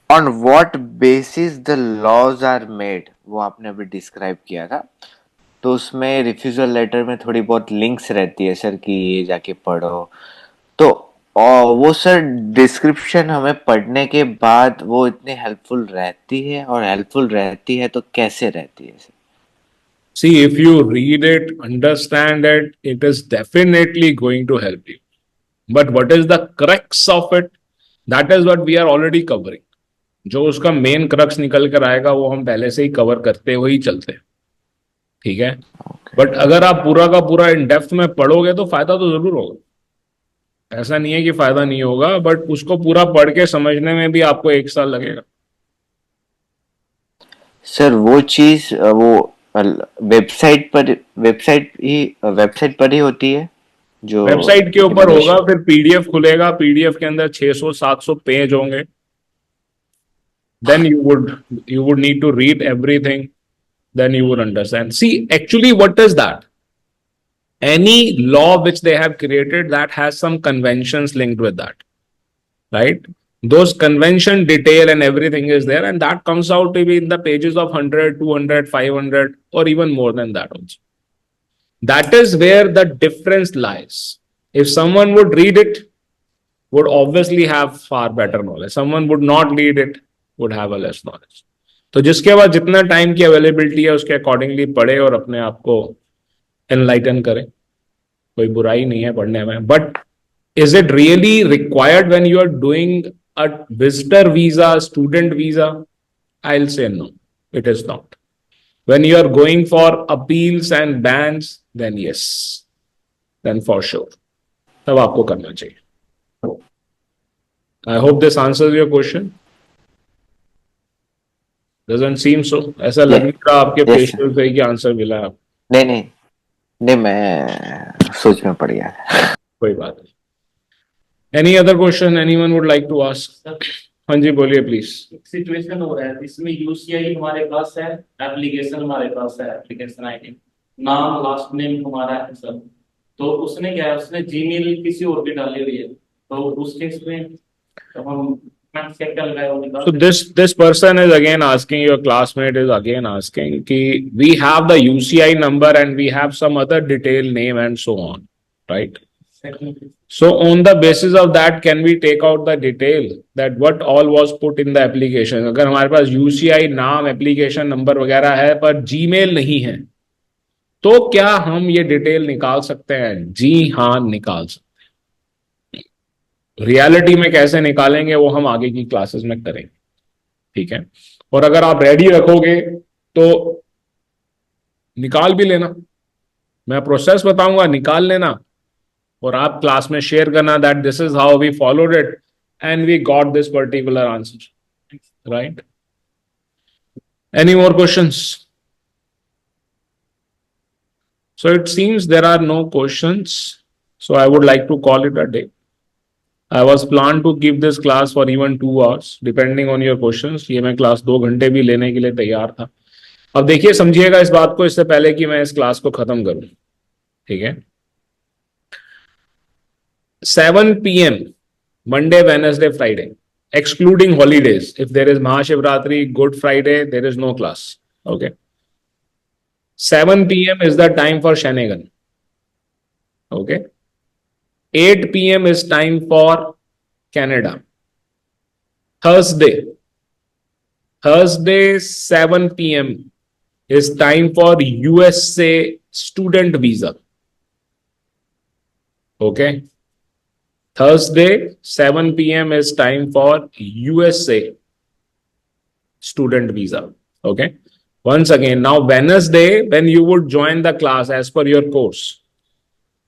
on what basis the laws are made, वो आपने अभी डिस्क्राइब किया था। तो उसमें रिफ्यूजल लेटर में थोड़ी बहुत लिंक्स रहती है सर कि ये जाके पढ़ो, तो वो सर डिस्क्रिप्शन हमें पढ़ने के बाद वो इतनी हेल्पफुल रहती है, और हेल्पफुल रहती है तो कैसे रहती है sir? See, if you read it, understand it, it is definitely going to help you. But what is the crux of it? That is what we are already covering. जो उसका मेन क्रक्स निकल कर आएगा वो हम पहले से ही cover करते हुए ही चलते हैं, ठीक है। बट अगर आप पूरा का पूरा इन डेप्थ में पढ़ोगे तो फायदा तो जरूर होगा, ऐसा नहीं है कि फायदा नहीं होगा, बट उसको पूरा पढ़ के समझने में भी आपको 1 साल लगेगा। सर वो चीज वो वेबसाइट पर ही होती है, जो वेबसाइट के ऊपर होगा, फिर पीडीएफ खुलेगा, पीडीएफ के अंदर 600-700 पेज होंगे। Then you would need to read everything, then you would understand. See, actually what is that? Any law which they have created that has some conventions linked with that, right? Those convention detail and everything is there, and that comes out to be in the pages of 100, 200, 500, or even more than that also. That is where the difference lies. If someone would read it, would obviously have far better knowledge. Someone would not need it, would have a less knowledge. तो जिसके बाद जितना time की availability है उसके accordingly पढ़े और अपने आप को एनलाइटन करें. कोई बुराई नहीं है पढ़ने में. But is it really required when you are doing a visitor visa, student visa? I'll say no, it is not. When you are going for appeals and bans, then yes, then for sure. तब आपको करना चाहिए. I hope this answers your question. Doesn't seem so. ऐसा लग नहीं रहा आपके yes, facial से कि आंसर मिला है. नहीं नहीं नहीं, मैं सोच में पड़ गया. कोई बात नहीं. Any other question anyone would like to ask? हाँ जी बोलिए प्लीज. सिचुएशन हो रहा है इसमें यूसीआई हमारे पास है, एप्लीकेशन हमारे पास है, एप्लीकेशन आईडी, नाम लास्ट नेम हमारा है सर. तो उसने क्या है, उसने जीमेल किसी और की डाली हुई है. तो उस केस में तो हम So this person is again asking, your classmate is again asking कि we have the UCI number and we have some other detail name and so on, right? So on the basis of that, can we take out the detail that what all was put in the application? अगर हमारे पास UCI नाम, application number वगैरह है पर Gmail नहीं है, तो क्या हम ये डिटेल निकाल सकते हैं? जी हाँ, निकाल सकते हैं. रियलिटी में कैसे निकालेंगे वो हम आगे की क्लासेस में करेंगे. ठीक है. और अगर आप रेडी रखोगे तो निकाल भी लेना. मैं प्रोसेस बताऊंगा, निकाल लेना और आप क्लास में शेयर करना that this is how we followed it and we got this particular answer. Right. Any more questions? So it seems there are no questions. So I would like to call it a day. I was planned to give this class for even 2 hours, depending on your questions. ये मैं class 2 घंटे भी लेने के लिए तैयार था. अब देखिए, समझिएगा इस बात को इससे पहले कि मैं इस क्लास को खत्म करूं. ठीक है. 7 PM Monday, Wednesday, Friday, excluding holidays. If there is Mahashivratri, Good Friday, there is no class. Okay. 7 PM is the time for Schengen. Okay. 8 PM is time for Canada. Thursday 7 PM is time for USA student visa. Okay. Thursday 7 PM is time for USA student visa. Okay. Once again, now Wednesday, when you would join the class as per your course.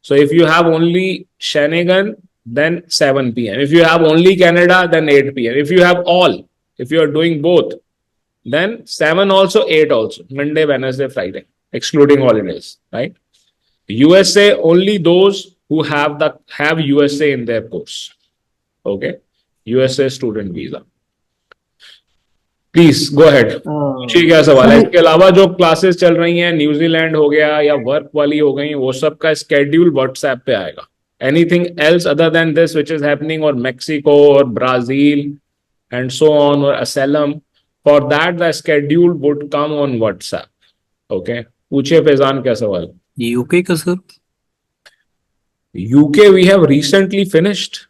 So if you have only Schengen, then 7 PM. If you have only Canada, then 8 PM. If you have all, if you are doing both, then 7 also, 8 also. Monday, Wednesday, Friday, excluding holidays, right? USA, only those who have USA in their course. Okay. USA student visa. Please go ahead. पूछिए क्या सवाल है. इसके अलावा जो classes चल रही हैं, न्यूजीलैंड हो गया या वर्क वाली हो गई, वो सब का स्केड्यूल व्हाट्सएप पे आएगा. Anything else other than this which is happening और मेक्सिको और ब्राजील एंड सो ऑन और Aslam, for that the schedule would come on WhatsApp. Okay. पूछिए फैजान क्या सवाल. यूके का sir? UK we have recently finished.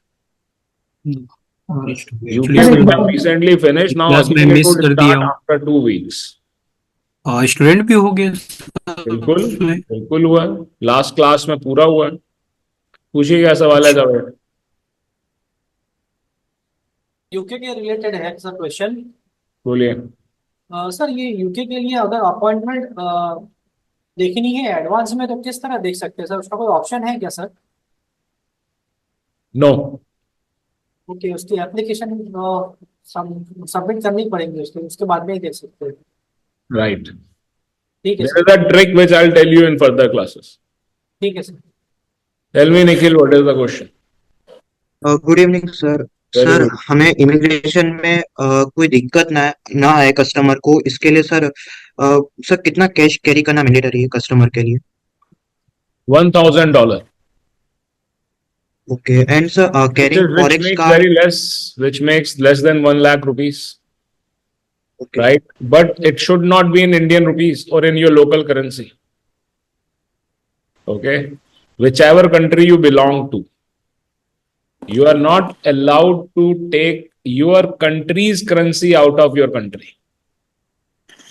UK recently finished. Now again it would start after 2 weeks. Student भी हो गए? बिल्कुल हुआ. लास्ट क्लास में पूरा हुआ. पूछिए क्या सवाल है जावेद. यूके के रिलेटेड है सर क्वेश्चन. बोलिए. सर ये यूके के लिए अगर अपॉइंटमेंट देखनी है एडवांस में तो किस तरह देख सकते हैं सर? उसका कोई ऑप्शन है क्या सर? नो. ओके. उसकी एप्लीकेशन सबमिट करनी पड़ेगी उसके बाद में ही देख सकते हैं. राइट. ठीक है. There is a trick which I'll tell you in further classes. ठीक है sir. Tell me Nikhil, what is the question? Good evening sir. Sir हमें इमिग्रेशन में कोई दिक्कत ना आए कस्टमर को, इसके लिए सर सर कितना कैश कैरी करना मैंडेटरी है कस्टमर के लिए? $1,000. Okay, and sir, carrying forex card, very less, which makes less than 1 lakh rupees. Okay. Right, but it should not be in Indian rupees or in your local currency. Okay, whichever country you belong to. You are not allowed to take your country's currency out of your country.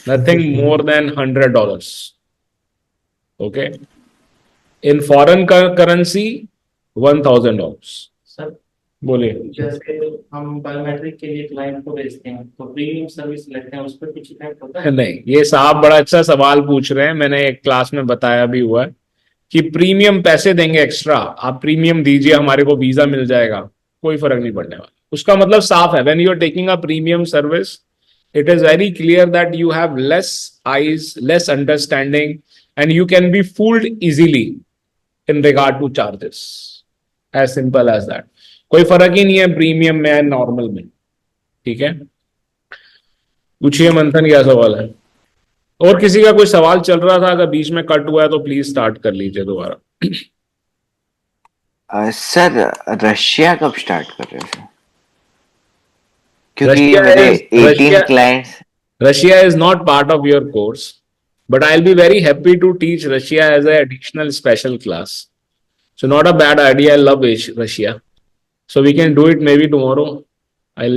Nothing more than $100. Okay. In foreign currency, $1,000. Sir बोलिए। जैसे हम biometric के लिए client को भेजते हैं तो premium service लेते हैं, उस पर कुछ इफेक्ट होता है? नहीं, ये साहब बड़ा अच्छा सवाल पूछ रहे हैं। मैंने एक क्लास में बताया भी हुआ है कि प्रीमियम पैसे देंगे एक्स्ट्रा, आप प्रीमियम दीजिए, हमारे को वीजा मिल जाएगा, कोई फर्क नहीं पड़ने वाला। उसका मतलब साफ है, when you are taking a premium service, it is very clear that you have less eyes, less understanding, and you can be fooled easily in regard to charges. As simple as that. कोई फर्क ही नहीं है premium में normal में। ठीक है, पूछिए मंथन, क्या सवाल है? और किसी का कोई सवाल चल रहा था, अगर बीच में कट हुआ है तो प्लीज स्टार्ट कर लीजिए दोबारा। सर रशिया कब स्टार्ट कर रहे हैं? क्योंकि Russia मेरे is 18 clients. Russia is not part of your course, but I'll be very happy to teach Russia as an additional special class. So not a bad idea. I love Russia, so we can do it maybe tomorrow. I'll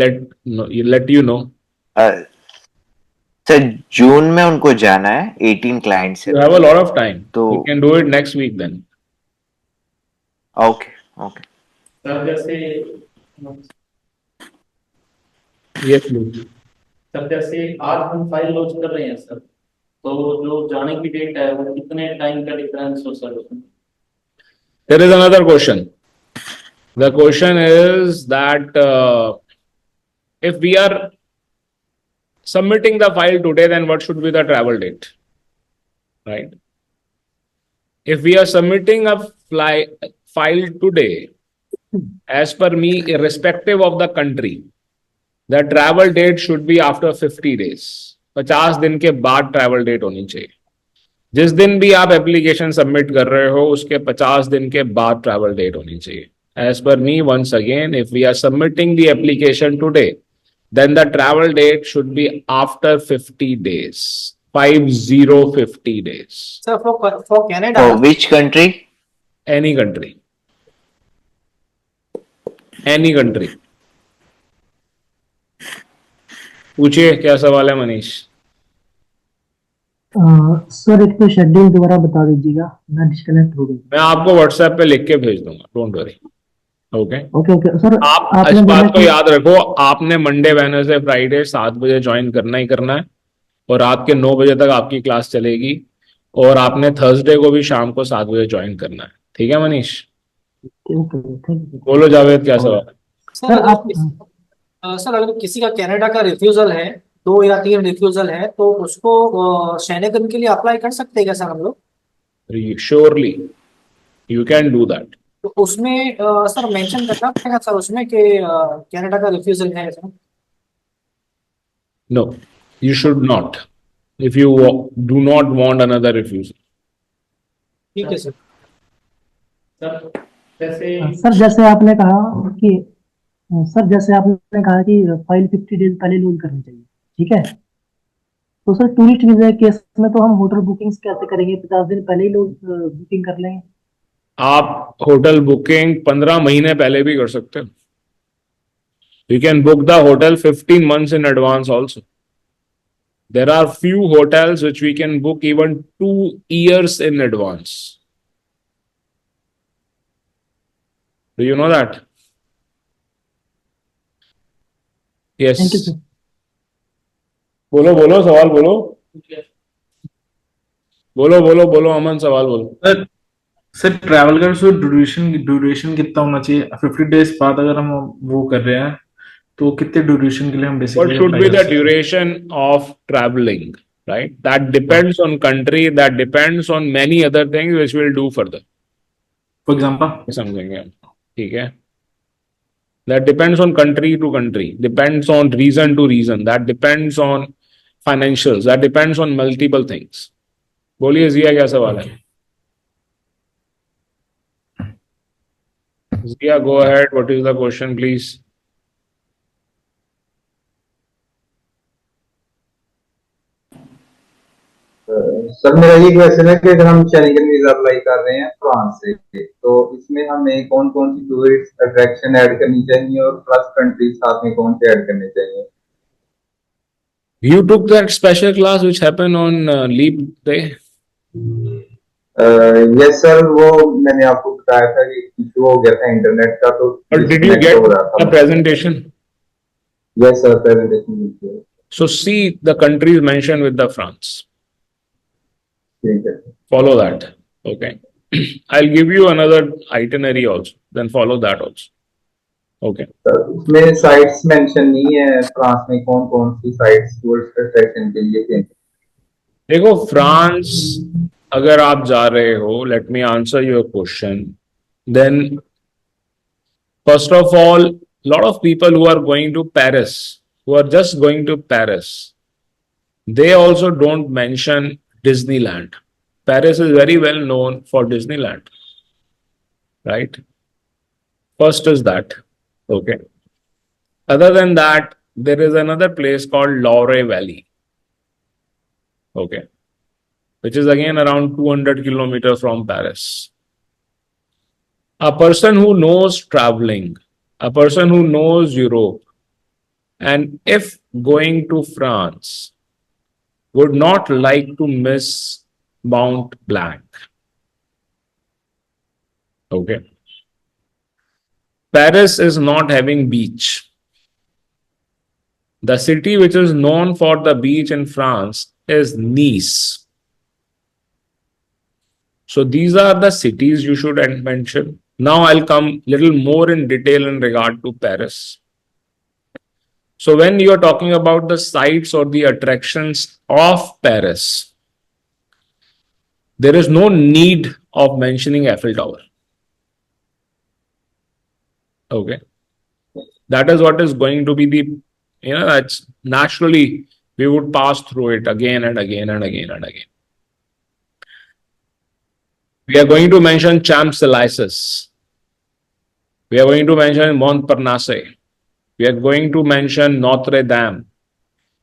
let you know. Sir जून में उनको जाना है, 18 clients. You have a lot of time, तो we can do it next week then. Okay. Sir जैसे Yes, please. Sir जैसे आज हम फाइल लॉन्च कर रहे हैं सर, तो जो जाने की डेट है वो कितने टाइम का डिफरेंस हो सर उसमें? There is another question. The question is that if we are submitting the file today, then what should be the travel date? Right? If we are submitting a file today, as per me, irrespective of the country, the travel date should be after 50 days. 50 दिन के बाद travel date होनी चाहिए। जिस दिन भी आप application submit कर रहे हो उसके 50 दिन के बाद ट्रैवल डेट होनी चाहिए। As per me, once again, if we are submitting the application today, then the travel date should be after 50 days. 50 days. Sir, for Canada. For which country? Any country. Any country. पूछिए क्या सवाल है Manish? Sir एक तो schedule दोबारा बता दीजिएगा, मैं डिस्कनेक्ट हो गई। मैं आपको व्हाट्सएप पे लिख के भेज दूंगा, don't worry. Okay okay sir, आप इस बात को याद रखो, आपने मंडे वेडनेसडे फ्राइडे 7 बजे ज्वाइन करना ही करना है और रात के 9 बजे तक आपकी क्लास चलेगी, और आपने थर्सडे को भी शाम को 7 बजे ज्वाइन करना है। ठीक है मनीष? बोलो जावेद, क्या सवाल है? सर अगर किसी का कनाडा का रिफ्यूजल है, 2 या 3 रिफ्यूजल है, तो उसको शेंगन के लिए अप्लाई कर सकते हैं क्या सर हम लोग? Surely you can do that. तो उसमें सर मेंशन करना पड़ेगा सर उसमें कि कनाडा का रिफ्यूजल है sir? No, you should not, if you do not want another refusal. ठीक है सर। जैसे आपने कहा कि फाइल 50 डेज पहले लोड करनी चाहिए, ठीक है? तो सर टूरिस्ट वीजा केस में तो हम होटल बुकिंग्स कैसे करेंगे? 50 दिन पहले ही लोग बुकिंग कर लेंगे? आप होटल बुकिंग 15 महीने पहले भी कर सकते हो। You can book the hotel 15 months in advance also. There are few hotels which we can book even 2 years in advance. Do you know that? Yes. Thank you, sir. बोलो सवाल बोलो। बोलो अमन, सवाल बोलो। सर ट्रैवल का duration कितना होना चाहिए? 50 डेज बाद अगर हम वो कर रहे हैं तो कितने ड्यूरेशन के लिए हम basically What should be the duration of traveling, right? That depends on country, that depends on many other things which we'll do further. For example, समझेंगे हम, ठीक है? That depends on country to country, depends on reason to reason, that depends on financials, that depends on multiple things. बोलिए जिया, क्या सवाल है? Zia, go ahead. What is the question, please? Sir मेरा ये क्वेश्चन है कि अगर हम शेंगन वीजा अप्लाई कर रहे हैं फ्रांस से, तो इसमें हमें कौन कौन सी टूरिस्ट अट्रैक्शन ऐड करनी चाहिए और प्लस कंट्रीज साथ में कौन से ऐड करने चाहिए? You took that special class which happened on leap day. Yes sir, वो मैंने आपको बताया था कि इशू हो गया था इंटरनेट का, तो But did you disconnect get हो रहा the था। presentation? Yes sir, presentation. So see the countries mentioned with the France. ठीक है। Follow that. Okay. I'll give you another itinerary also. Then follow that also. Okay. Sir उसमें sites mention नहीं है France में, कौन कौन सी sites tourist attraction के लिए थे? देखो फ्रांस अगर आप जा रहे हो, let me answer your question, then first of all lot of people who are going to Paris, who are just going to Paris, they also don't mention Disneyland. Paris is very well known for Disneyland, right? First is that. Okay. Other than that, there is another place called Loire Valley. Okay. Which is again around 200 kilometers from Paris. A person who knows traveling, a person who knows Europe, and if going to France, would not like to miss Mount Blanc. Okay. Paris is not having beach. The city which is known for the beach in France is Nice. So these are the cities you should mention. Now I'll come little more in detail in regard to Paris. So when you are talking about the sites or the attractions of Paris, there is no need of mentioning Eiffel Tower. Okay. That is what is going to be the, that's naturally we would pass through it again and again and again and again. We are going to mention Champs-Élysées. We are going to mention Montparnasse. We are going to mention Notre Dame.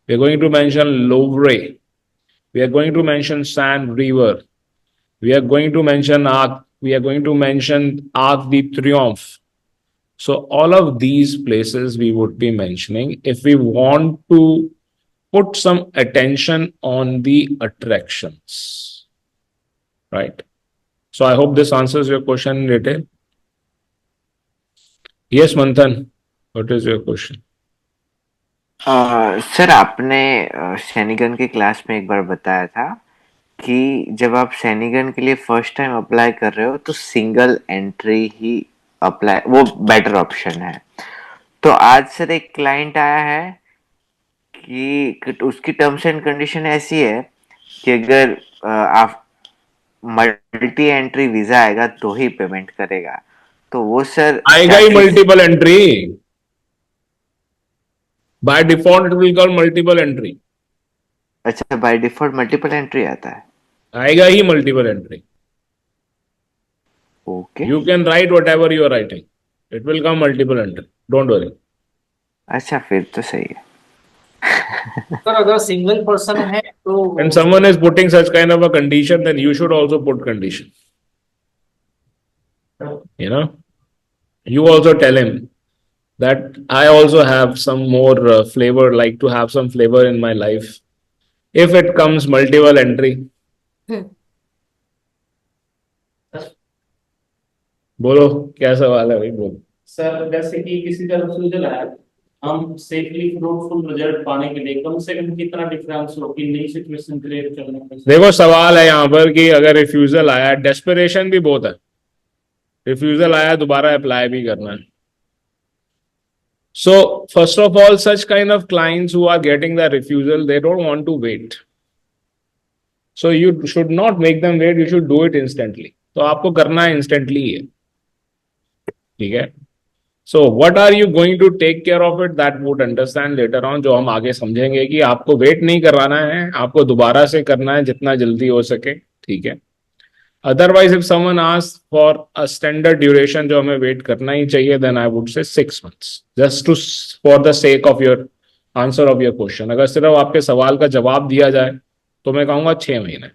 We are going to mention Louvre. We are going to mention Seine River. We are going to mention Arc. We are going to mention Arc de Triomphe. So all of these places we would be mentioning if we want to put some attention on the attractions, right? So I hope this answers your question in detail. Yes, Manthan, what is your question? Sir आपने Schengen के class में एक बार बताया था कि जब आप Schengen के लिए फर्स्ट टाइम अप्लाई कर रहे हो तो सिंगल एंट्री ही अप्लाई, वो बेटर ऑप्शन है। तो आज सर एक क्लाइंट आया है कि उसकी टर्म्स एंड कंडीशन ऐसी है कि अगर आप मल्टी एंट्री वीजा आएगा तो ही पेमेंट करेगा, तो वो सर आएगा ही multiple entry, by default it will call multiple entry. अच्छा, बाय डिफॉल्ट मल्टीपल एंट्री आता है, आएगा ही multiple entry. Okay, you can write whatever you are writing, it will come multiple entry, don't worry. अच्छा फिर तो सही है। सर अगर सिंगल पर्सन है तो when someone is putting such kind of a condition, then you should also put condition. You also tell him that I also have some more flavor, like to have some flavor in my life. If it comes multiple entry, बोलो क्या सवाल है भाई, बोलो। Sir जैसे कि किसी का रिफ्यूजल है, हम सेफली फ्रूटफुल रिजल्ट पाने के लिए कम से कम कितना डिफरेंस हो कि नई सिचुएशन क्रिएट करने में। देखो सवाल है यहाँ पर कि अगर रिफ्यूजल आया, डेस्परेशन भी बहुत है, रिफ्यूजल आया दोबारा अप्लाई भी करना है। So first of all, such kind of clients who are getting the refusal, they don't want to wait. So you should not make them wait, you should do it instantly. तो आपको करना है instantly है, ठीक है। So what are you going to take care of it? That would understand later on, जो हम आगे समझेंगे कि आपको वेट नहीं कराना है, आपको दोबारा से करना है जितना जल्दी हो सके, ठीक है। Otherwise, if someone asks for a standard duration जो हमें वेट करना ही चाहिए, then I would say 6 months, just to for the sake of your answer of your question. अगर सिर्फ आपके सवाल का जवाब दिया जाए तो मैं कहूंगा 6 महीने।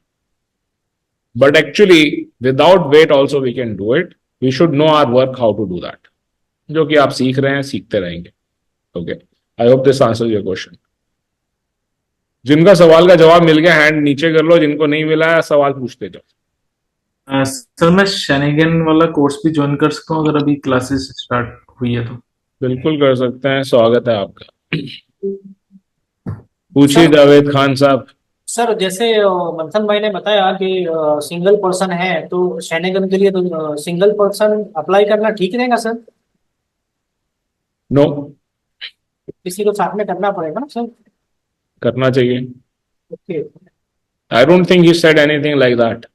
But actually without wait also we can do it. We should know our work how to do that, जो कि आप सीख रहे हैं, सीखते रहेंगे। Okay, I hope this answer your question. जिनका सवाल का जवाब मिल गया हैंड नीचे कर लो, जिनको नहीं मिला है सवाल पूछते जाओ। सर मैं शेनेगन वाला कोर्स भी ज्वाइन कर सकता हूँ अगर अभी क्लासेस स्टार्ट हुई है तो? बिल्कुल कर सकते हैं, स्वागत है आपका। पूछिए सर जावेद खान साहब। सर जैसे मंथन भाई ने बताया कि सिंगल पर्सन है तो शेनेगन के लिए तो सिंगल पर्सन अप्लाई करना ठीक रहेगा सर? नो, किसी को साथ में करना पड़ेगा ना सर? करना चाहिए। Okay. I don't think he said anything like that.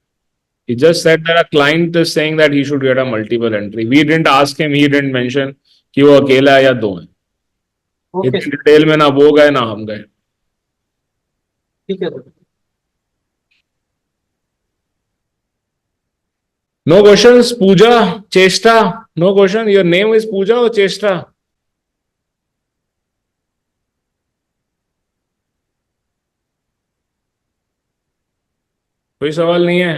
He just said that a client is saying that he should get a multiple entry. We didn't ask him, he didn't mention कि वो अकेला है या दो है। Okay इतनी detail में ना वो गए ना हम गए। ठीक है sir. No questions, Pooja, Chesta, no question. Your name is Pooja or Chesta? कोई सवाल नहीं है?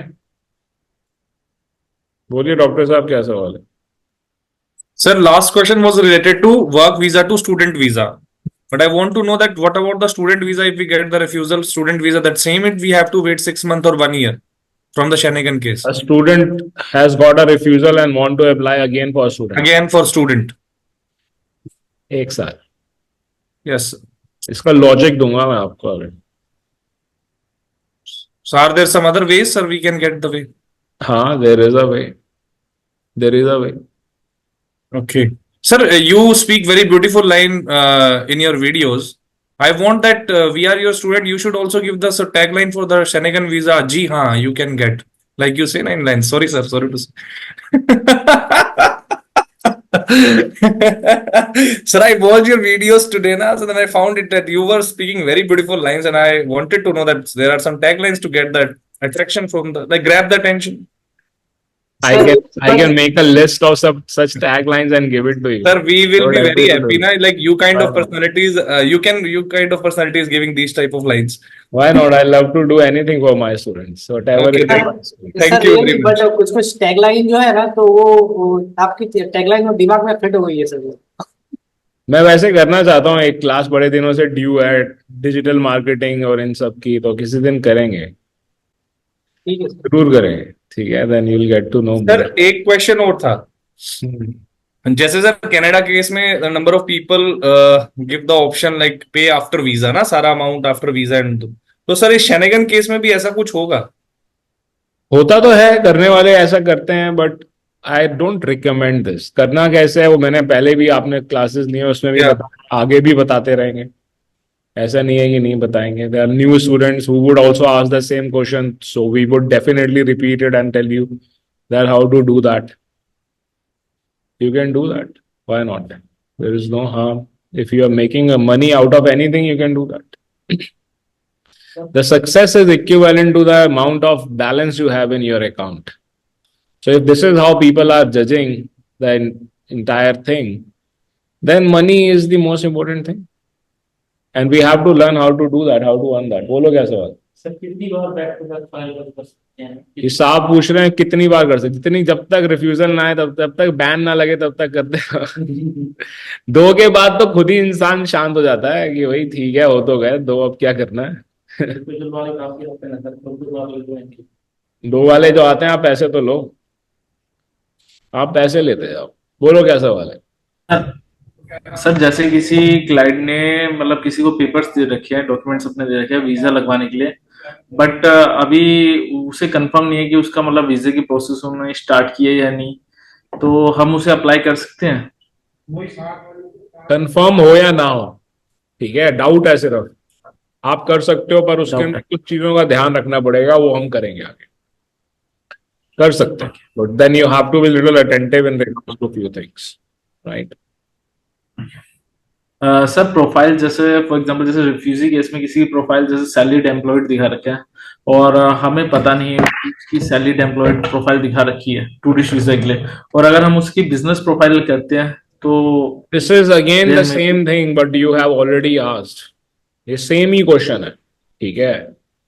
बोलिए डॉक्टर साहब, क्या सवाल है? Sir, last question was related to work visa to student visa. But I want to know that what about the student visa if we get the refusal student visa, that same it we have to wait 6 months or 1 year from the Shanigan case. A student has got a refusal and want to apply again for a student. Again for student. 1 साल। Yes. इसका logic दूंगा मैं आपको अगर। So are there some other ways, sir, we can get the way? हाँ, there is a way. There is a way. Okay. Sir, you speak very beautiful line in your videos. I want that we are your student. You should also give us a tagline for the Shanigan visa. Ji haan, you can get. Like you say 9 lines. Sorry, sir. Sorry to say. Sir, I watched your videos today, na, so then I found it that you were speaking very beautiful lines, and I wanted to know that there are some taglines to get that attraction from the, like, grab the attention. I can make a list of some such taglines and give it to you. Sir, we will Don't be have very to happy, do na? it. Like you kind Why of not? personalities, you kind of personalities giving these type of lines. Why not? I love to do anything for my students. Whatever Okay, it is. thank sir you really very but much. कुछ कुछ tagline जो है ना तो वो आपकी tagline में दिमाग में फिट हो गई है सर। मैं वैसे करना चाहता हूँ एक क्लास, बड़े दिनों से ड्यू है डिजिटल मार्केटिंग और इन सब की, तो किसी दिन करेंगे, ठीक है सर। जरूर करेंगे। ठीक है, then you will get to know sir एक क्वेश्चन और था, जैसे सर कनाडा केस में number of people give the option like pay after visa ना, सारा अमाउंट आफ्टर वीजा एंड तो सर इस शेनेगन केस में भी ऐसा कुछ होगा? होता तो है, करने वाले ऐसा करते हैं, but I don't recommend this. करना कैसे है वो मैंने पहले भी, आपने क्लासेस लिए उसमें भी Yeah. आगे भी बताते रहेंगे। ऐसा नहीं है कि नहीं बताएंगे। There are new students who would also ask the same question, so we would definitely repeat it and tell you that how to do that. You can do that. Why not? There is no harm. If you are making a money out of anything, you can do that. The success is equivalent to the amount of balance you have in your account. So if this is how people are judging the entire thing, then money is the most important thing. And we have to learn how to do that, how to earn that. बोलो क्या सवाल? Sir कितनी बार back to back file कर सकते हैं? ये साहब पूछ रहे हैं कितनी बार कर सकते, जितनी जब तक रिफ्यूजल ना आए तब तक बैन ना लगे तब तक करते हैं। 2 के बाद तो खुद ही इंसान शांत हो जाता है कि वही ठीक है, हो तो गए 2, अब क्या करना है। रिफ्यूजल वाले काफी आते हैं सर, रिफ्यूजल वाले जो हैं 2 वाले जो आते हैं, आप पैसे तो लो, आप पैसे लेते जाओ। बोलो क्या सवाल है? सर जैसे किसी क्लाइंट ने मतलब किसी को पेपर्स दे रखे हैं, डॉक्यूमेंट्स अपने दे रखे हैं वीजा लगवाने के लिए, बट अभी उसे कंफर्म नहीं है कि उसका मतलब वीजे की प्रोसेस उन्होंने स्टार्ट की है या नहीं, तो हम उसे अप्लाई कर सकते हैं? कंफर्म हो या ना हो, ठीक है, डाउट है सिर्फ, आप कर सकते हो, पर उसके अंदर कुछ चीजों का ध्यान रखना पड़ेगा, वो हम करेंगे आगे। कर सकते हैं, but then you have to be little attentive in regards to few things, right? Sir profile जैसे फॉर एग्जांपल जैसे रिफ्यूजी केस में किसी की प्रोफाइल जैसे सैलरीड एम्प्लॉयड दिखा रखा है और हमें पता नहीं है कि सैलरीड एम्प्लॉयड प्रोफाइल दिखा रखी है टूरिस्ट वीजा के लिए, और अगर हम उसकी बिजनेस प्रोफाइल करते हैं तो this is again the same thing, but you have already asked, ये सेम ही क्वेश्चन है, ठीक है?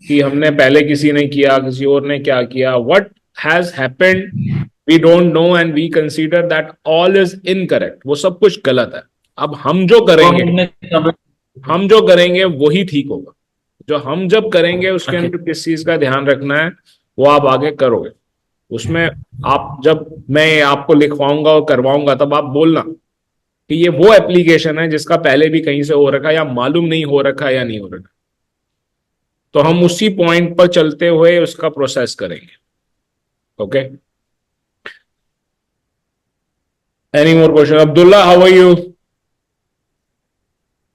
कि हमने पहले किसी ने किया, किसी और ने क्या किया, what has happened we don't know and we consider that all is incorrect, वो सब कुछ गलत है। अब हम जो करेंगे वही ठीक होगा। जो हम जब करेंगे उसके अंदर किस चीज का ध्यान रखना है वो आप आगे करोगे। उसमें आप जब मैं आपको लिखवाऊंगा और करवाऊंगा तब आप बोलना कि ये वो एप्लीकेशन है जिसका पहले भी कहीं से हो रखा है या मालूम नहीं हो रखा है या नहीं हो रखा, तो हम उसी पॉइंट पर चलते हुए उसका प्रोसेस करेंगे। Okay, any more question? Abdullah, how are you?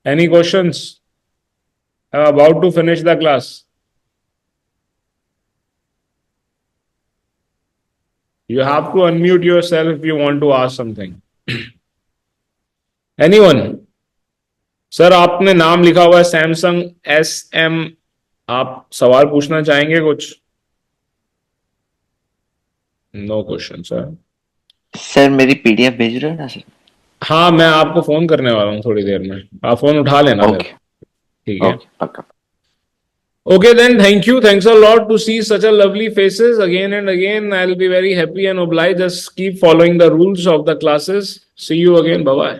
Any questions? About to finish the class. You have to unmute yourself if you want to ask something. Anyone? Sir आपने नाम लिखा हुआ है सैमसंग SM, आप सवाल पूछना चाहेंगे कुछ? No question sir. सर मेरी PDF भेज रहे हो ना सर? हाँ, मैं आपको फोन करने वाला हूँ थोड़ी देर में, आप फोन उठा लेना। ओके, ठीक है, पक्का। Okay, then thank you. Thanks a lot to see such a lovely faces again and again. I'll be very happy and obliged. Just keep following the rules of the classes. See you again. Bye bye.